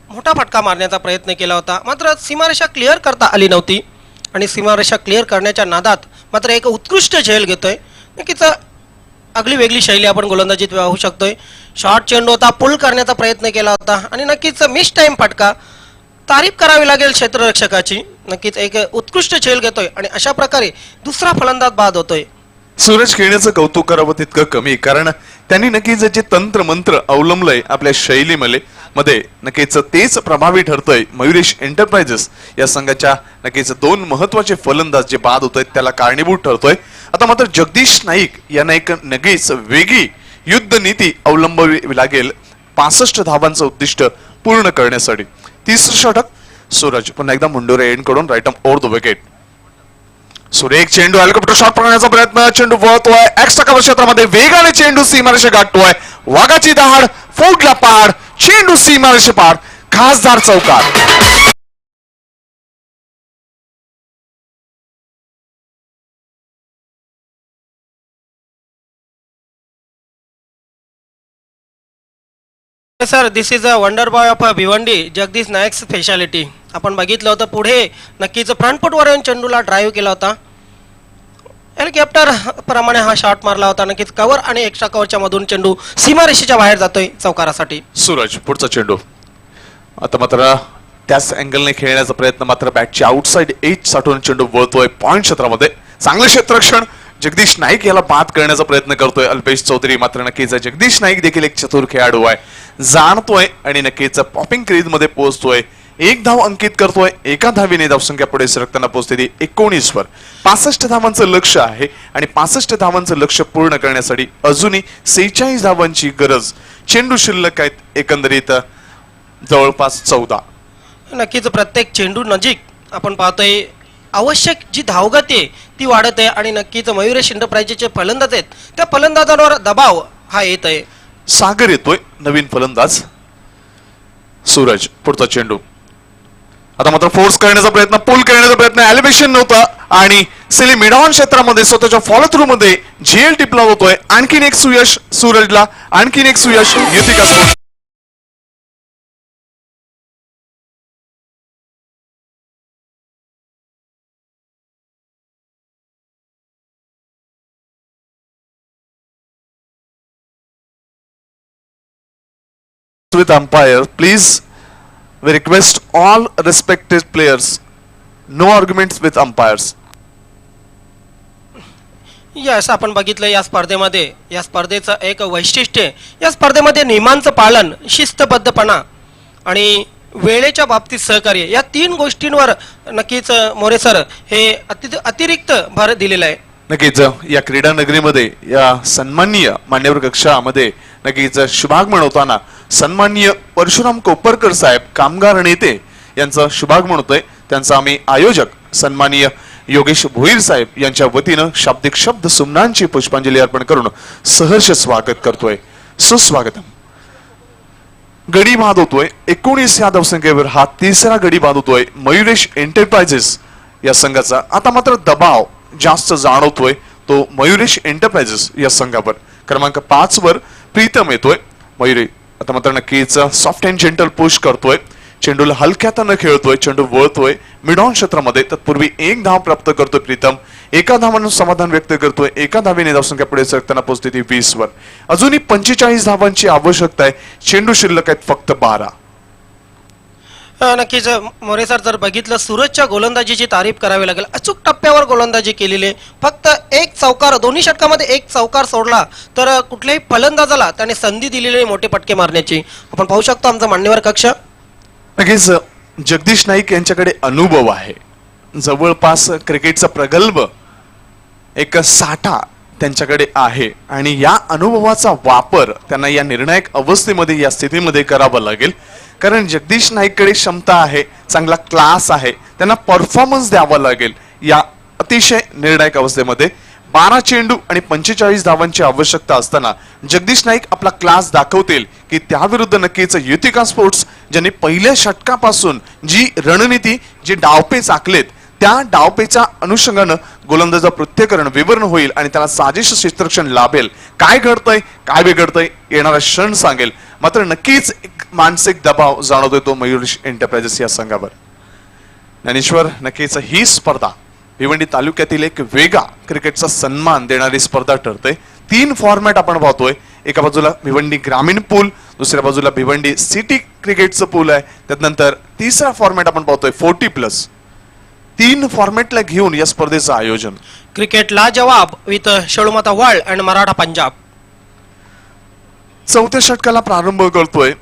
मोठा फटका मारण्याचा प्रयत्न केला होता, मात्र सीमारेषा क्लिअर करता आली नव्हती आणि सीमारेषा क्लिअर करण्याच्या नादात मात्र एक उत्कृष्ट झेल घेतोय. नक्कीच आगळी वेगळी शैली आपण गोलंदाजीत पाहू शकतोय. शॉर्ट चेंडू होता, पुल करण्याचा प्रयत्न केला होता आणि नक्कीच मिस टाइम फटका. तारीफ करावी लागेल क्षेत्ररक्षकाची. नक्कीच एक उत्कृष्ट झेल घेतोय आणि अशा प्रकारे दुसरा फलंदाज बाद होतोय. सूरज खेळण्याचं कौतुक करावं तितकं कमी, कारण त्यांनी नक्कीच जे तंत्र मंत्र अवलंबलंय आपल्या शैलीमध्ये नक्कीच तेच प्रभावी ठरतंय. मयुरेश एंटरप्राइजेस या संघाच्या नक्कीच 2 महत्वाचे फलंदाज जे बाद होत आहेत त्याला कारणीभूत ठरतोय. आता मात्र जगदीश नाईक यांना एक नक्कीच वेगळी युद्ध नीती अवलंबावी लागेल 65 धावांचं उद्दिष्ट पूर्ण करण्यासाठी. 30 षटक. सूरज पुन्हा एकदा मुंडोरे एंड कडून right off over the wicket. सुरेख चेंडू हेलिकॉप्टर शॉट पकडण्याचा प्रयत्न, चेंडू वळतोय एक्स्ट्रा कव्हर क्षेत्रामध्ये, वेगाने चेंडू सीमारेषा गाठतोय. वाघाची दहाड, फोडला पाड, चेंडू सीमारेषा पार, खासदार चौकार. Sir this is a wonder boy of Bhiwandi, Jagdish Naik speciality. आपण बघितलं होतं पुढे नक्कीच फ्रंट फुटवर येऊन चेंडूला ड्राईव्ह केला होता. हेलिकॉप्टर प्रमाणे हा शॉट मारला होता. नक्कीच कव्हर आणि एक्स्ट्रा कव्हरच्या मधून चेंडू सीमारेषेच्या बाहेर जातोय चौकारासाठी. सूरज पुढचा चेंडू. आता मात्र त्याच अँगलने खेळण्याचा प्रयत्न, मात्र बॅटची आउटसाइड एज साठवून चेंडू वळतोय पॉइंट क्षेत्रामध्ये. चांगलं क्षेत्ररक्षण. जगदीश नाईक याला बाद करण्याचा प्रयत्न करतोय अल्पेश चौधरी. मात्र नक्कीच जगदीश नाईक देखील एक चतुर खेळाडू आहे, जाणतोय आणि नक्कीच पॉपिंग क्रीज मध्ये पोहोचतोय. 1 धाव अंकित करतोय. 1 धावेने धावसंख्या पुढे सरकताना पोहोचते ती 19 वर. 65 धावांचं लक्ष आहे आणि 65 धावांचं लक्ष पूर्ण करण्यासाठी अजूनही 46 धावांची गरज. चेंडू शिल्लक आहेत एकंदरीत जवळपास 14. नक्कीच प्रत्येक चेंडू नजीक आपण पाहतोय आवश्यक जी धावगती आहे ती वाढत आहे आणि नक्कीच मयुरेश एंटरप्राइजेसचे फलंदाज आहेत त्या फलंदाजांवर दबाव हा येत आहे. सागर येतोय नवीन फलंदाज. सूरज पुढचा चेंडू. आता मात्र फोर्स करण्याचा प्रयत्न, पुल करण्याचा प्रयत्न, एलिव्हेशन नव्हतं आणि सिली मिड ऑन क्षेत्रामध्ये स्वतःच्या फॉलो थ्रू मध्ये झेल टिपला होतोय. आणखीन एक सुयश सूरजला, आणखीन एक Suyash Yutika sports. With umpire, please, we request all respected players, no arguments with umpires. Yes, आपण बघितलं या स्पर्धेमध्ये, या स्पर्धेचं एक वैशिष्ट्य, या स्पर्धेमध्ये नियमांचं पालन, शिस्तबद्धपणा आणि वेळेच्या बाबतीत सहकार्य, या 3 गोष्टींवर नक्कीच मोरे सर हे अतिरिक्त भर दिलेला आहे. नक्कीच या क्रीडा नगरीमध्ये या सन्माननीय मान्यवर कक्षामध्ये नक्कीच शुभागमन होताना सन्माननीय परशुराम कोपरकर साहेब कामगार नेते यांचं शुभागमन होतंय. त्यांचा आम्ही आयोजक सन्माननीय योगेश भोईर साहेब यांच्या वतीनं शाब्दिक शब्द सुमनांची पुष्पांजली अर्पण करून सहर्ष स्वागत करतोय. सुस्वागतम. गडी बाद होतोय 19 या धावसंख्येवर हा 3रा गडी बाद होतोय मयुरेश एंटरप्राइजेस या संघाचा. आता मात्र दबाव जास्त जाणवतोय तो मयुरेश एंटरप्राइजेस या संघावर. क्रमांक 5 वर प्रीतम येतोय. मयुरे आता मात्र नक्कीच सॉफ्ट अँड जेंटल पुश करतोय. चेंडूला हलक्यात खेळतोय, चेंडू वळतोय मिड ऑन क्षेत्रामध्ये. तत्पूर्वी 1 धाव प्राप्त करतोय प्रीतम. एका धावानं समाधान व्यक्त करतोय. एका धावेने धावसंख्या पुढे सरकताना पोहोचते ती 20 वर. अजूनही 45 धावांची आवश्यकता आहे. चेंडू शिल्लक आहेत फक्त 12. नक्कीच मोरे सर, जर बघितलं सूरजच्या गोलंदाजीची तारीफ करावी लागेल. अचूक टप्प्यावर गोलंदाजी केलेली आहे. फक्त 1 चौकार, दोन्ही षटकामध्ये 1 चौकार सोडला तर कुठल्याही फलंदाजाला त्याने संधी दिलेली मोठे पटके मारण्याची. आपण पाहू शकतो आमचा मान्यवर कक्ष. नक्कीच जगदीश नाईक यांच्याकडे अनुभव आहे. जवळपास क्रिकेटचा प्रगल्भ एक साठा त्यांच्याकडे आहे आणि या अनुभवाचा वापर त्यांना या निर्णायक अवस्थेमध्ये, या स्थितीमध्ये करावा लागेल. कारण जगदीश नाईककडे क्षमता आहे, चांगला क्लास आहे. त्यांना परफॉर्मन्स द्यावा लागेल या अतिशय निर्णायक अवस्थेमध्ये. 12 चेंडू आणि 45 धावांची आवश्यकता असताना जगदीश नाईक आपला क्लास दाखवतील की त्याविरुद्ध नक्कीच युतिका स्पोर्ट्स ज्यांनी पहिल्या षटकापासून जी रणनीती, जे डावपेच आखलेत त्या डावपेच्या अनुषंगानं गोलंदाजा पृथ्थकरण विवरण होईल आणि त्याला साजेश क्षेत्ररक्षण लाभेल. काय घडतंय, काय बिघडतंय येणारा क्षण सांगेल. मात्र नक्कीच एक मानसिक दबाव जाणवतोय तो मयुरेश एंटरप्राइजेस या संघावर. ज्ञानेश्वर, नक्कीच ही स्पर्धा भिवंडी तालुक्यातील एक वेगळा क्रिकेटचा सन्मान देणारी स्पर्धा ठरते. 3 फॉर्मॅट आपण पाहतोय. एका बाजूला भिवंडी ग्रामीण पूल, दुसऱ्या बाजूला भिवंडी सिटी क्रिकेटचं पूल आहे. त्यानंतर 3रा फॉर्मॅट आपण पाहतोय 40+. 3 फॉर्मॅटला घेऊन या स्पर्धेचं आयोजन. क्रिकेट लाजवाब with Shelumata world and Maratha Punjab. 4थ्या षटकाला प्रारंभ करतोय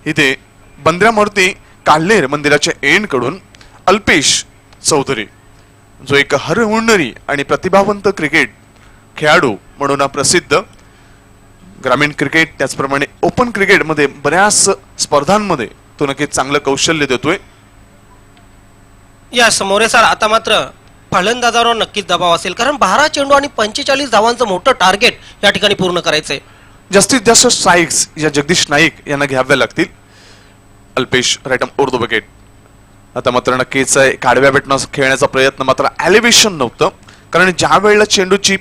इथे बंद्रामूर्ती काल्हेर मंदिराच्या एंड कडून अल्पेश चौधरी, जो एक हरहुन्नरी आणि प्रतिभावंत क्रिकेट खेळाडू म्हणून प्रसिद्ध. ग्रामीण क्रिकेट त्याचप्रमाणे ओपन क्रिकेटमध्ये बऱ्याच स्पर्धांमध्ये तो नक्कीच चांगलं कौशल्य देतोय. यस मोरे सर, आता मात्र फलंदाजावर नक्कीच दबाव असेल, कारण 12 चेंडू आणि 45 धावांचं मोठं टार्गेट या ठिकाणी पूर्ण करायचंय. जास्तीत जास्त स्ट्राईक्स या जगदीश नाईक यांना घ्याव्या लागतील. Alpesh right arm over the wicket. आता मात्र नक्कीच काढव्या भेटणं खेळण्याचा प्रयत्न, मात्र एलिव्हेशन नव्हतं. कारण ज्या वेळेला चेंडूची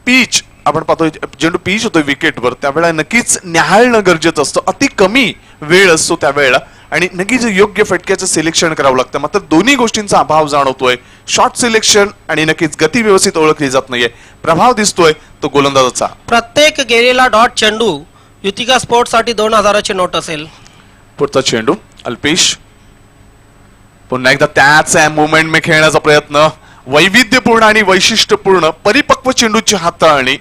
पीच आपण पाहतोय, चेंडू पीच होतोय विकेटवर, त्यावेळेला नक्कीच न्याहाळणं गरजेचं असतं. अति कमी वेळ असतो त्यावेळेला आणि नक्कीच योग्य फटक्याचं सिलेक्शन करावं लागतं. मात्र दोन्ही गोष्टींचा अभाव जाणवतोय. शॉर्ट सिलेक्शन आणि नक्कीच गती व्यवस्थित ओळखली जात नाहीये. प्रभाव दिसतोय तो गोलंदाजाचा. प्रत्येक गेलेला डॉट चेंडू युतिका स्पोर्ट्स साठी 2000ची नोट असेल. पुढचा चेंडू अल्पेश पुन्हा एकदा त्याच मुवमेंट में खेळण्याचा प्रयत्न. वैविध्यपूर्ण आणि वैशिष्ट्यपूर्ण परिपक्व चेंडूची हाताळणी.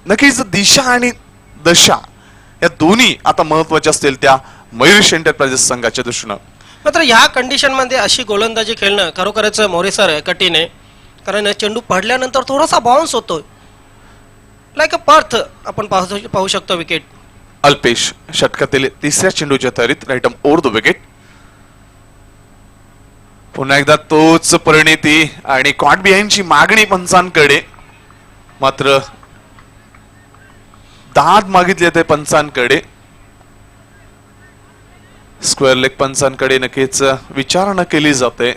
नक्कीच दिशा आणि दशा या दोन्ही आता महत्वाच्या असतील त्या मयुरेश एंटरप्राइजेस संघाच्या दृष्टीनं. मात्र ह्या कंडिशन मध्ये अशी गोलंदाजी खेळणं खरोखरच मोरे सर कठीण आहे, कारण चेंडू पडल्यानंतर थोडासा बाउन्स होतो, लाईक अ पर्थ आपण पाहू शकतो विकेट. अल्पेश षटकातील 3ऱ्या चेंडूच्या तयारीत right arm over the wicket. पुन्हा एकदा तोच परिणिती आणि कॉट बिहाइंडची मागणी पंचांकडे. मात्र दाद मागितले ते पंचांकडे. स्क्वेअर लेग पंचांकडे नक्कीच विचारणा केली जाते.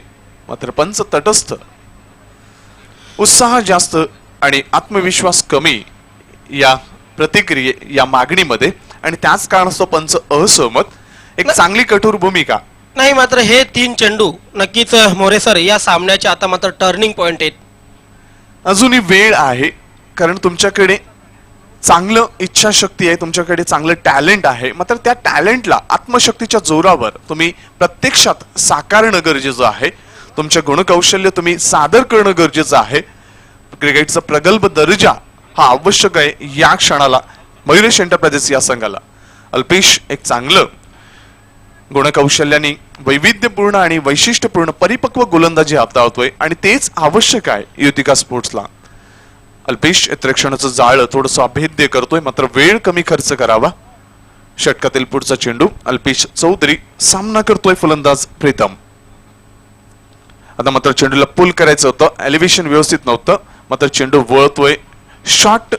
मात्र पंच तटस्थ. उत्साह जास्त आणि आत्मविश्वास कमी या प्रतिक्रिये या मागणीमध्ये आणि त्याच कारणास्तव पंच असहमत. एक चांगली कठोर भूमिका नाही. मात्र हे 3 चेंडू नक्कीच मोरे सर या सामन्याच्या आता मात्र टर्निंग पॉइंट आहेत. अजूनही वेळ आहे, कारण तुमच्याकडे चांगलं इच्छाशक्ती आहे, तुमच्याकडे चांगलं टॅलेंट आहे. मात्र त्या टॅलेंटला आत्मशक्तीच्या जोरावर तुम्ही प्रत्यक्षात साकारणं गरजेचं आहे. तुमचे गुणकौशल्य तुम्ही सादर करणं गरजेचं आहे. क्रिकेटचा प्रगल्भ दर्जा हा आवश्यक आहे या क्षणाला मयुरेश एंटरप्राइजेस या संघाला. अल्पेश एक चांगलं गुणकौशल्याने वैविध्यपूर्ण आणि वैशिष्ट्यपूर्ण परिपक्व गोलंदाजी हाताळतोय आणि तेच आवश्यक आहे युतिका स्पोर्ट्सला. अल्पेश क्षेत्ररक्षणाचं जाळं थोडंसं अभेद्य करतोय, मात्र वेळ कमी खर्च करावा. षटकातील पुढचा चेंडू अल्पेश चौधरी, सामना करतोय फलंदाज प्रीतम. आता मात्र चेंडूला पुल करायचं होतं, एलिव्हेशन व्यवस्थित नव्हतं, मात्र चेंडू वळतोय शॉर्ट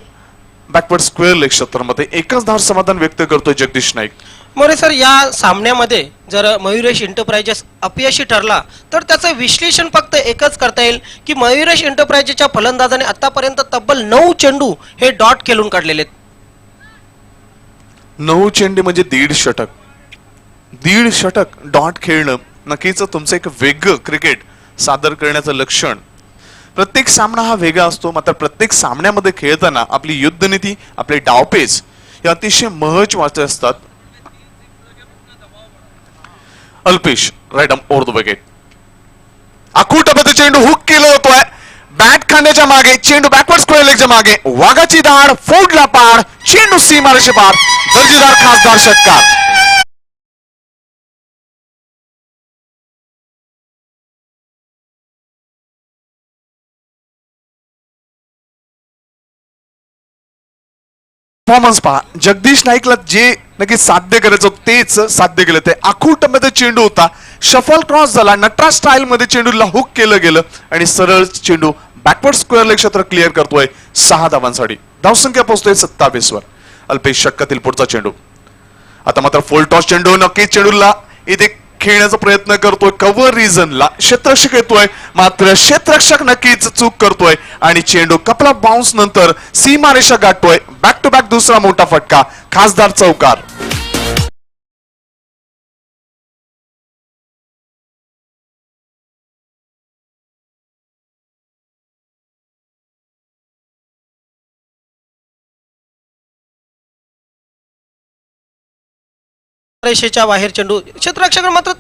बॅकवर्ड स्क्वेअर लेग क्षेत्रामध्ये. एकच धाव समाधान व्यक्त करतोय जगदीश नाईक. मोरे सर, या सामन्यामध्ये जर मयुरेश एंटरप्राइजेस अपयशी ठरला तर त्याचं विश्लेषण फक्त एकच करता येईल की मयुरेश एंटरप्राइजेसच्या फलंदाजाने आतापर्यंत तब्बल 9 चेंडू हे डॉट खेळून काढलेले आहेत. 9 चेंडू म्हणजे 1.5 षटक. 1.5 षटक डॉट खेळणं नक्कीच तुमचं एक वेगळं क्रिकेट सादर करण्याचं लक्षण. प्रत्येक सामना हा वेगळा असतो, मात्र प्रत्येक सामन्यामध्ये खेळताना आपली युद्धनीती, आपले डावपेच हे अतिशय महत्वाचे असतात. Alpesh right over the wicket. अकुटमध्ये चेंडू हुक केला होतोय बॅट खांद्याच्या मागे, चेंडू बॅकवर्ड स्क्वेअर लेगच्या मागे, वाघाची दाढ फोडला पार, चेंडू सीमारेषे पार, दर्जेदार खासदार षटकार. परफॉर्मन्स पहा, जगदीश नाईकला जे नक्की साध्य करायचं तेच साध्य केलं. ते आखूटमध्ये चेंडू होता, शफल क्रॉस झाला, नटराज स्टाईल मध्ये चेंडूला हुक केलं गेलं आणि सरळ चेंडू बॅकवर्ड स्क्वेअर लेग क्षेत्र क्लिअर करतोय 6 धावांसाठी. धावसंख्या पोहोचतोय 27 वर. अल्पेश षटकातील पुढचा चेंडू. आता मात्र फुल टॉस चेंडू, नक्कीच चेंडूला इथे खेळण्याचा प्रयत्न करतोय कव्हर रिजनला, क्षेत्ररक्षक येतोय, मात्र क्षेत्ररक्षक नक्कीच चूक करतोय आणि चेंडू कपल ऑफ बाउन्स नंतर सीमारेषा गाठतोय. बॅक टू बॅक दुसरा मोठा फटका, खासदार चौकार. रेषेच्या बाहेर चेंडू, क्षेत्ररक्षक मात्र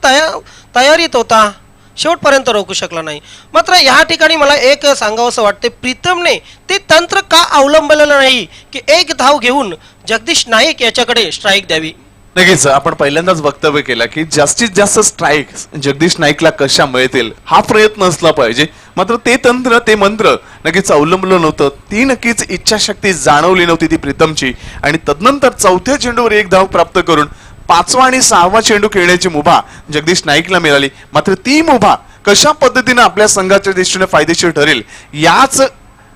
तयारीत होता, शेवटपर्यंत रोखू शकला नाही. मात्र या ठिकाणी मला एक सांगावंसं वाटते, प्रीतमने ते तंत्र का अवलंबलेलं नाही की एक धाव घेऊन जगदीश नाईक याच्याकडे स्ट्राईक द्यावी. नक्कीच आपण पहिल्यांदाच वक्तव्य केला की जास्तीत जास्त स्ट्राईक जगदीश नाईकला कशा मिळतील हा प्रयत्न असला पाहिजे. मात्र ते तंत्र, ते मंत्र नक्कीच अवलंबलं नव्हतं. ती नक्कीच इच्छाशक्ती जाणवली नव्हती ती प्रीतमची आणि तदनंतर चौथ्या चेंडूवर एक धाव प्राप्त करून 5वा आणि 6वा चेंडू खेळण्याची मुभा जगदीश नाईकला मिळाली. मात्र ती मुभा कशा पद्धतीने आपल्या संघाच्या दृष्टीने फायदेशीर ठरेल याच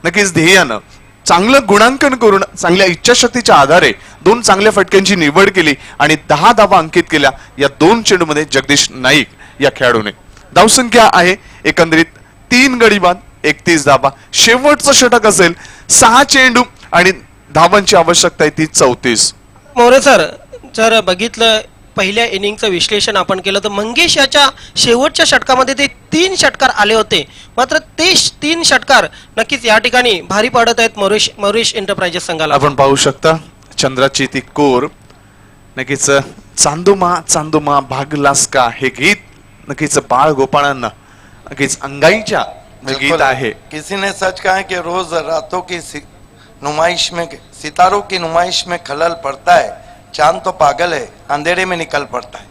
नक्कीच ध्येयानं चांगलं गुणांकन करून चांगल्या इच्छाशक्तीच्या आधारे 2 चांगल्या फटक्यांची निवड केली आणि 10 धावा अंकित केल्या या 2 चेंडूमध्ये जगदीश नाईक या खेळाडूने. धावसंख्या आहे एकंदरीत 3 गडी बाद 31 धावा. शेवटचं षटक असेल, 6 चेंडू आणि धावांची आवश्यकता आहे ती 34. मोरे सर, जर बघितलं पहिल्या इनिंगचं विश्लेषण आपण केलं तर मंगेश याच्या शेवटच्या षटकामध्ये ते 3 षटकार आले होते. मात्र ते 3 षटकार नक्कीच या ठिकाणी भारी पडत आहेत मयुरेश एंटरप्राइजेस संघाला. आपण पाहू शकता चंद्राची ती कोर, नक्कीच चांदोमा चांदोमा भागलास का हे गीत नक्कीच बाळ गोपाळांना नक्कीच अंगाईच्या गीत आहे. किसी ने सच कहा है कि रोज रातों की नुमाइश में, सितारों की नुमाइश में खलल पड़ता है, चांद तो पागल है, अंधेरे में निकल पड़ता है.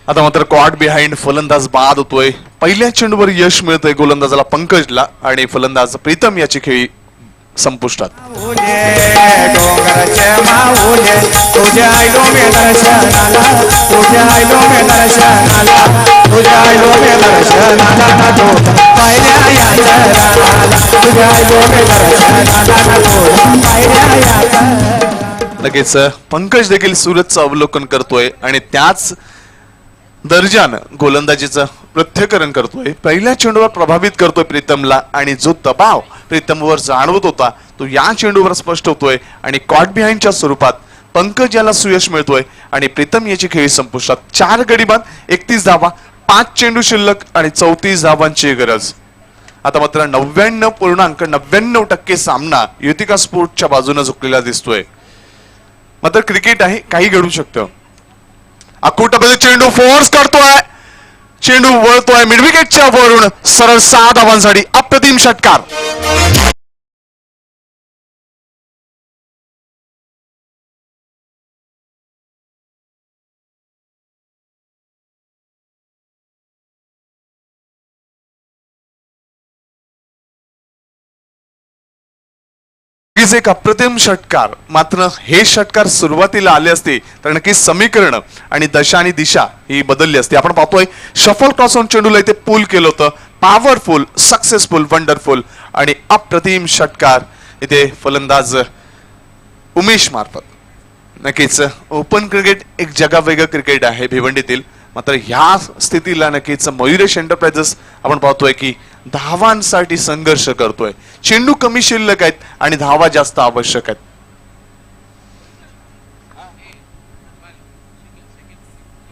आता मात्र कॉट बिहाइंड फलंदाज बाद होतोय. पहिल्या चेंडूवर यश मिळतंय गोलंदाजाला पंकजला आणि फलंदाज प्रीतम याची खेळी संपुष्टात. लगेच पंकज देखील सूरजचं अवलोकन करतोय आणि त्याच दर्जानं गोलंदाजीचं प्रत्यक्षकरण करतोय. पहिल्या चेंडूवर प्रभावित करतोय प्रीतमला आणि जो दबाव प्रीतमवर जाणवत होता तो या चेंडूवर स्पष्ट होतोय आणि कॉट बिहाइंडच्या स्वरूपात पंकज याला सुयश मिळतोय आणि प्रीतम याची खेळी संपुष्टात. 4 गडी बाद 31 धावा, 5 चेंडू शिल्लक आणि 34 धावांची गरज. आता मात्र 99.99% सामना युतिका स्पोर्टच्या बाजूने झुकलेला दिसतोय. मात्र क्रिकेट आहे, काही घडू शकतं. अकुटमध्ये चेंडू फोर्स करतोय, चेंडू वळतोय मिडविकेटच्या वरून सरळ 6 धावांसाठी अप्रतिम षटकार. एक अप्रतिम षटकार. मात्र हे षटकार सुरुवातीला आले असते तर नक्कीच समीकरण आणि दशा आणि दिशा ही बदलली असती. आपण पाहतोय शफल क्रॉस ऑन चेंडूला इथे पूल केलं होतं. पॉवरफुल, सक्सेसफुल, वंडरफुल आणि अप्रतिम षटकार इथे फलंदाज उमेश मार्फत. नक्कीच ओपन क्रिकेट एक जगावेगळं क्रिकेट आहे भिवंडीतील. मात्र ह्या स्थितीला नक्कीच मयुरेश एंटरप्राइजेस आपण पाहतोय की धावांसाठी संघर्ष करतोय. चेंडू कमी शिल्लक आहेत आणि धावा जास्त आवश्यक आहेत.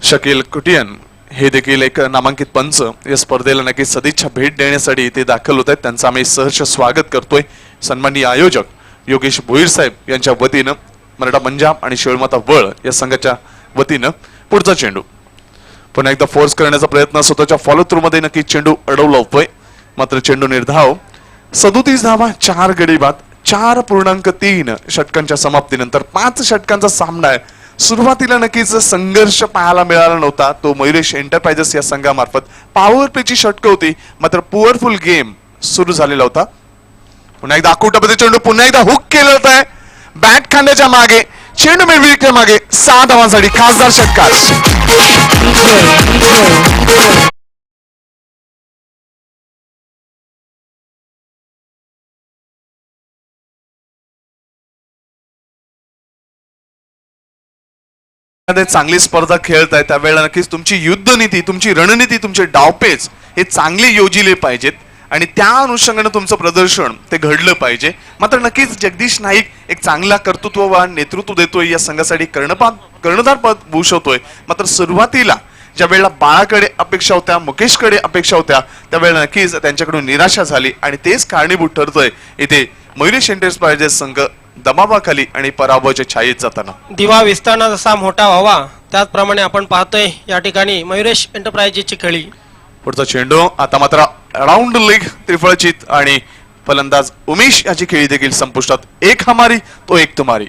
शकील कुटियन हे देखील एक नामांकित पंच या स्पर्धेला नक्कीच सदिच्छा भेट देण्यासाठी इथे दाखल होत आहेत. त्यांचं आम्ही सहर्ष स्वागत करतोय. सन्माननीय आयोजक योगेश भोईर साहेब यांच्या वतीनं मराठा पंजाब आणि शिवमाता वळ या संघाच्या वतीनं पुढचा चेंडू पुन्हा एकदा फोर्स करण्याचा प्रयत्न स्वतःच्या फॉलो थ्रू मध्ये नक्की चेंडू अडवला होतोय. मात्र चेंडू निर्धाव 37 धावा 4 गडी बाद 4.3 षटकांच्या समाप्तीनंतर 5 षटकांचा सामना आहे. सुरुवातीला नक्कीच संघर्ष पाहायला मिळाला नव्हता. तो मयुरेश एंटरप्राइजेस या संघामार्फत पॉवर प्लेची षटकं होती. मात्र पॉवरफुल गेम सुरू झालेला होता. पुन्हा एकदा आकुटामध्ये चेंडू पुन्हा एकदा हुक केलं होत आहे. बॅट खांद्याच्या मागे चेंडू मिळविण्याच्या मागे 6 धावांसाठी खासदार षटकार. चांगली स्पर्धा खेळताय त्यावेळेला नक्कीच तुमची युद्धनीती, तुमची रणनीती, तुमचे डावपेच हे चांगले योजिले पाहिजेत आणि त्या अनुषंगाने तुमचं प्रदर्शन ते घडलं पाहिजे. मात्र नक्कीच जगदीश नाईक एक चांगला कर्तृत्ववान नेतृत्व देतोय या संघासाठी कर्णधार पद भूषवतोय. मात्र सुरुवातीला ज्या वेळेला बाळाकडे अपेक्षा होत्या, मुकेशकडे अपेक्षा होत्या त्यावेळेला नक्कीच त्यांच्याकडून निराशा झाली आणि तेच कारणीभूत ठरतोय इथे मयुरेश एंटरप्राइजेस संघ दबावाखाली आणि पराभवाच्या छायेत जाताना. दिवा विस्तारणा जसा मोठा व्हावा त्याचप्रमाणे आपण पाहतोय या ठिकाणी मयुरेश एंटरप्राइजेसची खेळी. पुढचा चेंडू आता मात्र राऊंड लेग त्रिफळचित आणि फलंदाज उमेश याची खेळी देखील संपुष्टात. एक हमारी तो एक तुम्हारी.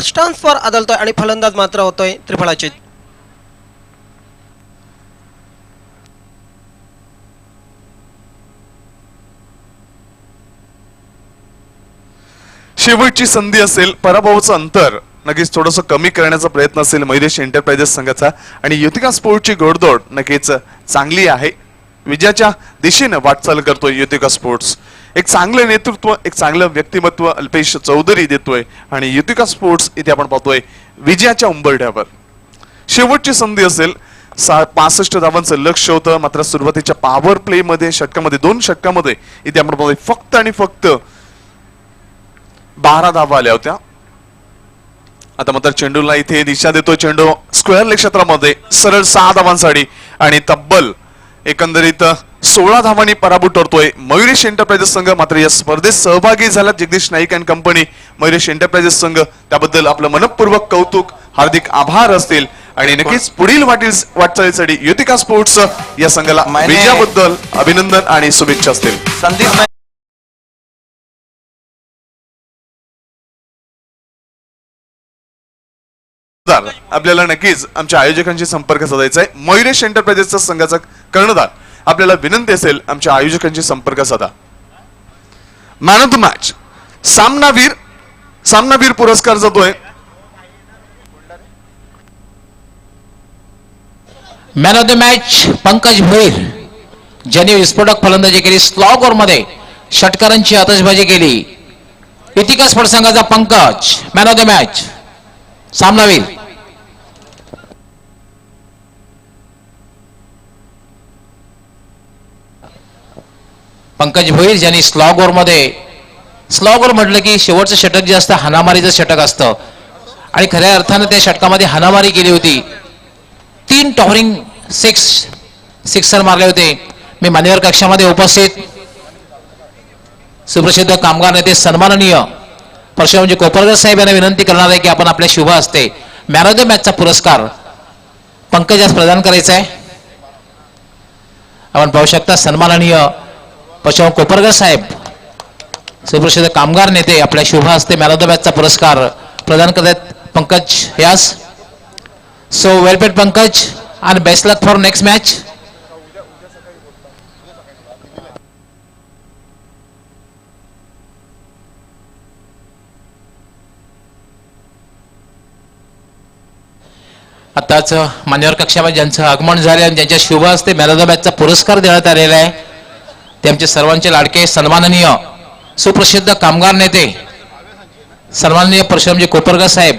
स्टन्सवर आदळतोय आणि फलंदाज मात्र होतोय त्रिफळाचित. शेवटची संधी असेल, पराभवाचं अंतर नक्कीच थोडंसं कमी करण्याचा प्रयत्न असेल मयुरेश एंटरप्राइजेस संघाचा आणि युतिका स्पोर्टची घोडदौड नक्कीच चांगली आहे. विजयाच्या दिशेनं वाटचाल करतोय युतिका स्पोर्ट्स. एक चांगलं नेतृत्व, एक चांगलं व्यक्तिमत्व अल्पेश चौधरी देतोय आणि युतिका स्पोर्ट्स इथे आपण पाहतोय विजयाच्या उंबरठ्यावर. शेवटची संधी असेल, 65 धावांचं लक्ष होतं. मात्र सुरुवातीच्या पॉवर प्ले मध्ये षटकामध्ये 2 षटकामध्ये इथे आपण पाहतोय फक्त आणि फक्त 12 धावा आल्या होत्या. आता मात्र चेंडूला इथे दिशा देतोय. चेंडू स्क्वेअर लेग क्षेत्रामध्ये सरळ 6 धावांसाठी आणि तब्बल एकंदरीत 16 धावांनी पराभूत ठरतोय मयुरेश एंटरप्राइजेस संघ. मात्र या स्पर्धेत सहभागी झाला Jagdish Naik and company Mayuresh enterprises संघ. त्याबद्दल आपलं मनपूर्वक कौतुक, हार्दिक आभार असतील आणि नक्कीच पुढील वाटचालीसाठी युतिका स्पोर्ट्स या संघाला विजयाबद्दल अभिनंदन आणि शुभेच्छा असतील. संदीप आपल्याला नक्कीच आमच्या आयोजकांशी संपर्क साधायचा आहे. मयुरेश एंटरप्राइजेसचा संघाचा कर्णधार आपल्याला विनंती असेल आमच्या आयोजकांशी संपर्क साधा. मॅन ऑफ द मॅच सामनावीर पुरस्कार जातोय. Man of the match Pankaj Bhoir ज्यांनी विस्फोटक फलंदाजी केली, स्लॉगर मध्ये षटकारांची आतषबाजी केली. युतिका स्पोर्ट्स संघाचा Pankaj man of the match. सामनावीर पंकज भोईर ज्यांनी स्लॉगर म्हटलं की शेवटचं षटक जे असतं हानामारीचं षटक असतं आणि खऱ्या अर्थानं त्या षटकामध्ये हाणामारी केली होती. 3 टॉवरिंग सिक्सर मारले होते. मी मान्यवर कक्षामध्ये उपस्थित सुप्रसिद्ध कामगार नेते सन्माननीय परशुरामजी कोपरकर साहेब यांना विनंती करणार आहे की आपण आपल्या शुभ हस्ते मॅन ऑफ द मॅचचा पुरस्कार पंकजास प्रदान करायचा आहे. आपण पाहू शकता सन्माननीय परशुराम कोपरकर साहेब सुप्रसिद्ध कामगार नेते आपल्या शुभ हस्ते मॅन ऑफ द मॅचचा पुरस्कार प्रदान करतात पंकज यास. सो वेल प्लेड पंकज आणि best luck for next match. आताच मान्यवर कक्षामध्ये ज्यांचं आगमन झाले आणि ज्यांच्या शुभ हस्ते मॅन ऑफ द मॅचचा पुरस्कार देण्यात आलेला आहे ते आमचे सर्वांचे लाडके सन्माननीय सुप्रसिद्ध कामगार नेते सन्माननीय परशुरामजी कोपरकर साहेब